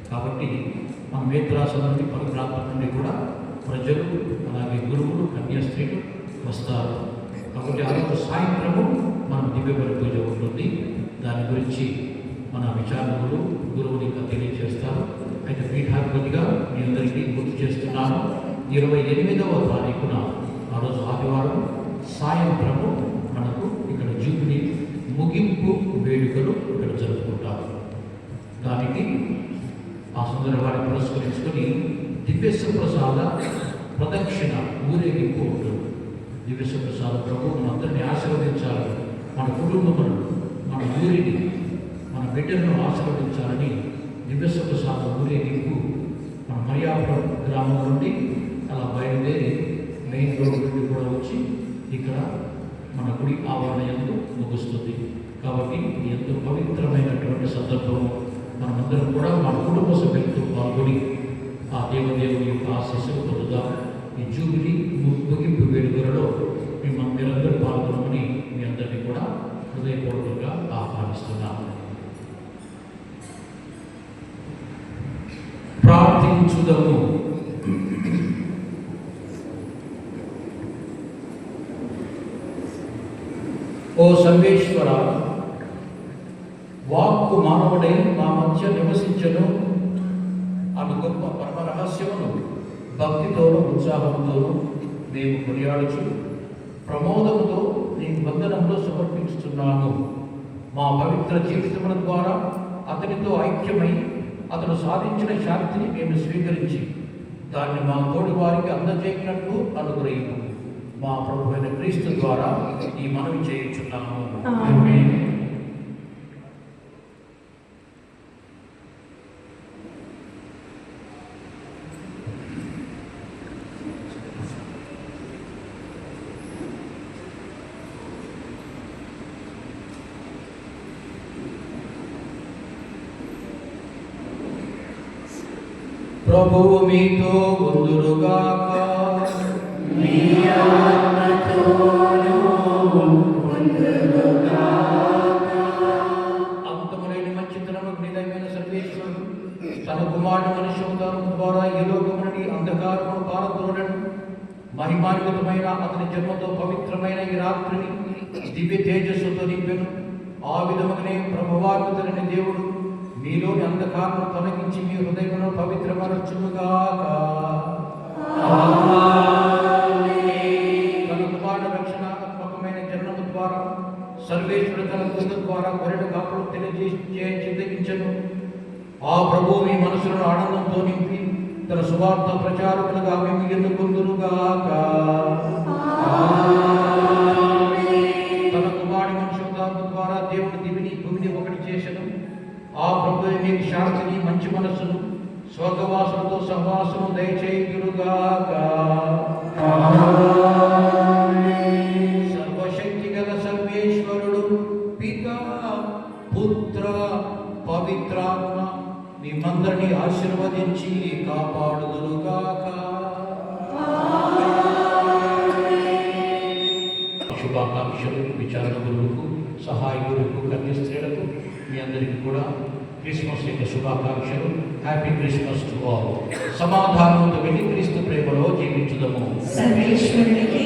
కాబట్టి మన మేత్రాస నుండి పలు ప్రాంతం నుండి కూడా ప్రజలు అలాగే గురువులు కన్యాస్త్రీలు వస్తారు. కాబట్టి ఆ రోజు సాయంత్రము మనం దివ్యబలి పూజ ఉంటుంది. దాని గురించి మన విచారణలు గురువుని ఇంకా తెలియజేస్తారు. అయితే పీఠాధిపతిగా మీ అందరికీ గుర్తు చేస్తున్నాను. 28వ తారీఖున ఆ రోజు ఆదివారం సాయంత్రము మనకు ఇక్కడ జూబిలీ ముగింపు వేడుకలు ఇక్కడ జరుపుకుంటారు. దానికి ఆ సందర్భాన్ని పురస్కరించుకొని దివ్యస్వ ప్రసాద ప్రదక్షిణ ఊరేగింపు ఉంటుంది. దివ్యస్వ ప్రసాద ప్రభు మనందరినీ ఆశీర్వదించాలి, మన కుటుంబములను, మన ఊరిని, మన బిడ్డలను ఆశీర్వదించాలని దివ్యస్వ ప్రసాద ఊరేగింపు మనం గ్రామం నుండి అలా బయలుదేరి మెయిన్ రోడ్ నుండి కూడా వచ్చి ఇక్కడ మన గుడి ఆవరణ యందు ముగుస్తుంది. కాబట్టి ఎంతో పవిత్రమైనటువంటి సందర్భము మనమందరం కూడా మన కుటుంబ సభ్యులతో పాల్గొని ఆ దేవదేవుని యొక్క ఆశీస్సులు పొందుదాం. ఈ జూబిలీ ముగింపు వేడుకలలో మీరందరూ పాల్గొనమని మీ అందరినీ కూడా హృదయపూర్వకంగా ఆహ్వానిస్తున్నాము. ప్రార్థించుదము. ఓ సర్వేశ్వర, వాక్కు మానవుడై మా మధ్య నివసించను అను గొప్ప పరమ రహస్యమును భక్తితోనూ ఉత్సాహంతోనూ మేము కొనియాడుచు ప్రమోదముతో నీ వందనంలో సమర్పించుతున్నాము. మా పవిత్ర జీవితముల ద్వారా అతనితో ఐక్యమై అతను సాధించిన శాంతిని మేము స్వీకరించి దాన్ని మా తోటి వారికి అందజేయనట్లు అనుగ్రహించు. మా ప్రభువైన క్రీస్తు ద్వారా ఈ మనవి చేయించున్నాము. ఆమేన్. ప్రభువు మీతో ఉందురుగాక. అంతములేని మంచితనము నిదైన సర్వేశ్వరుడు తన కుమారుడు మనుష్య అవతారం ద్వారా ఈ లోకమునని అంధకారమును పారద్రోడను. మహిమాన్వితమైన అతని జన్మతో పవిత్రమైన ఈ రాత్రిని దివ్య తేజస్సుతో నింపెను. ఆ విధముగానే ప్రభువార్మితులని దేవుడు మీలోని అంధకారమును తొలగించి మీ హృదయమును పవిత్రపరచునుగాక. తన కుమారుడు రక్షణాత్మకమైన జన్మము ద్వారా సర్వేశ్వరుడు తన దూత ద్వారా గొర్రెల కాపులు తెలియజేయించను. ఆ ప్రభువు మీ మనసులను ఆనందంతో నింపి తన సువార్త ప్రచారకులుగా మేము ఎన్నుకుందురుగాక. తన కుమారుడి మనుషుల ద్వారా దేవుడు దివిని భూమిని ఒకటి చేసెను. ఆ ప్రభువు మీకు శాంతిని, మంచి మనస్సును, స్వర్గవాసులతో సహవాసము దయచేయుదురుగాక. సర్వశక్తి గల సర్వేశ్వరుడు పితా, పుత్ర, పవిత్రాత్మ మిమ్మందరినీ ఆశీర్వదించి కాపాడుదురుగాక. శుభాకాంక్షలు విచారణ గురువుకు, సహాయకులకు, కన్య స్త్రీలకు మీ అందరికీ కూడా క్రిస్మస్ యొక్క శుభాకాంక్షలు. Happy Christmas to all. సమాధానంతో వెళ్ళి క్రీస్తు ప్రేమలో జీవించుదాము. సర్వేశ్వరునికి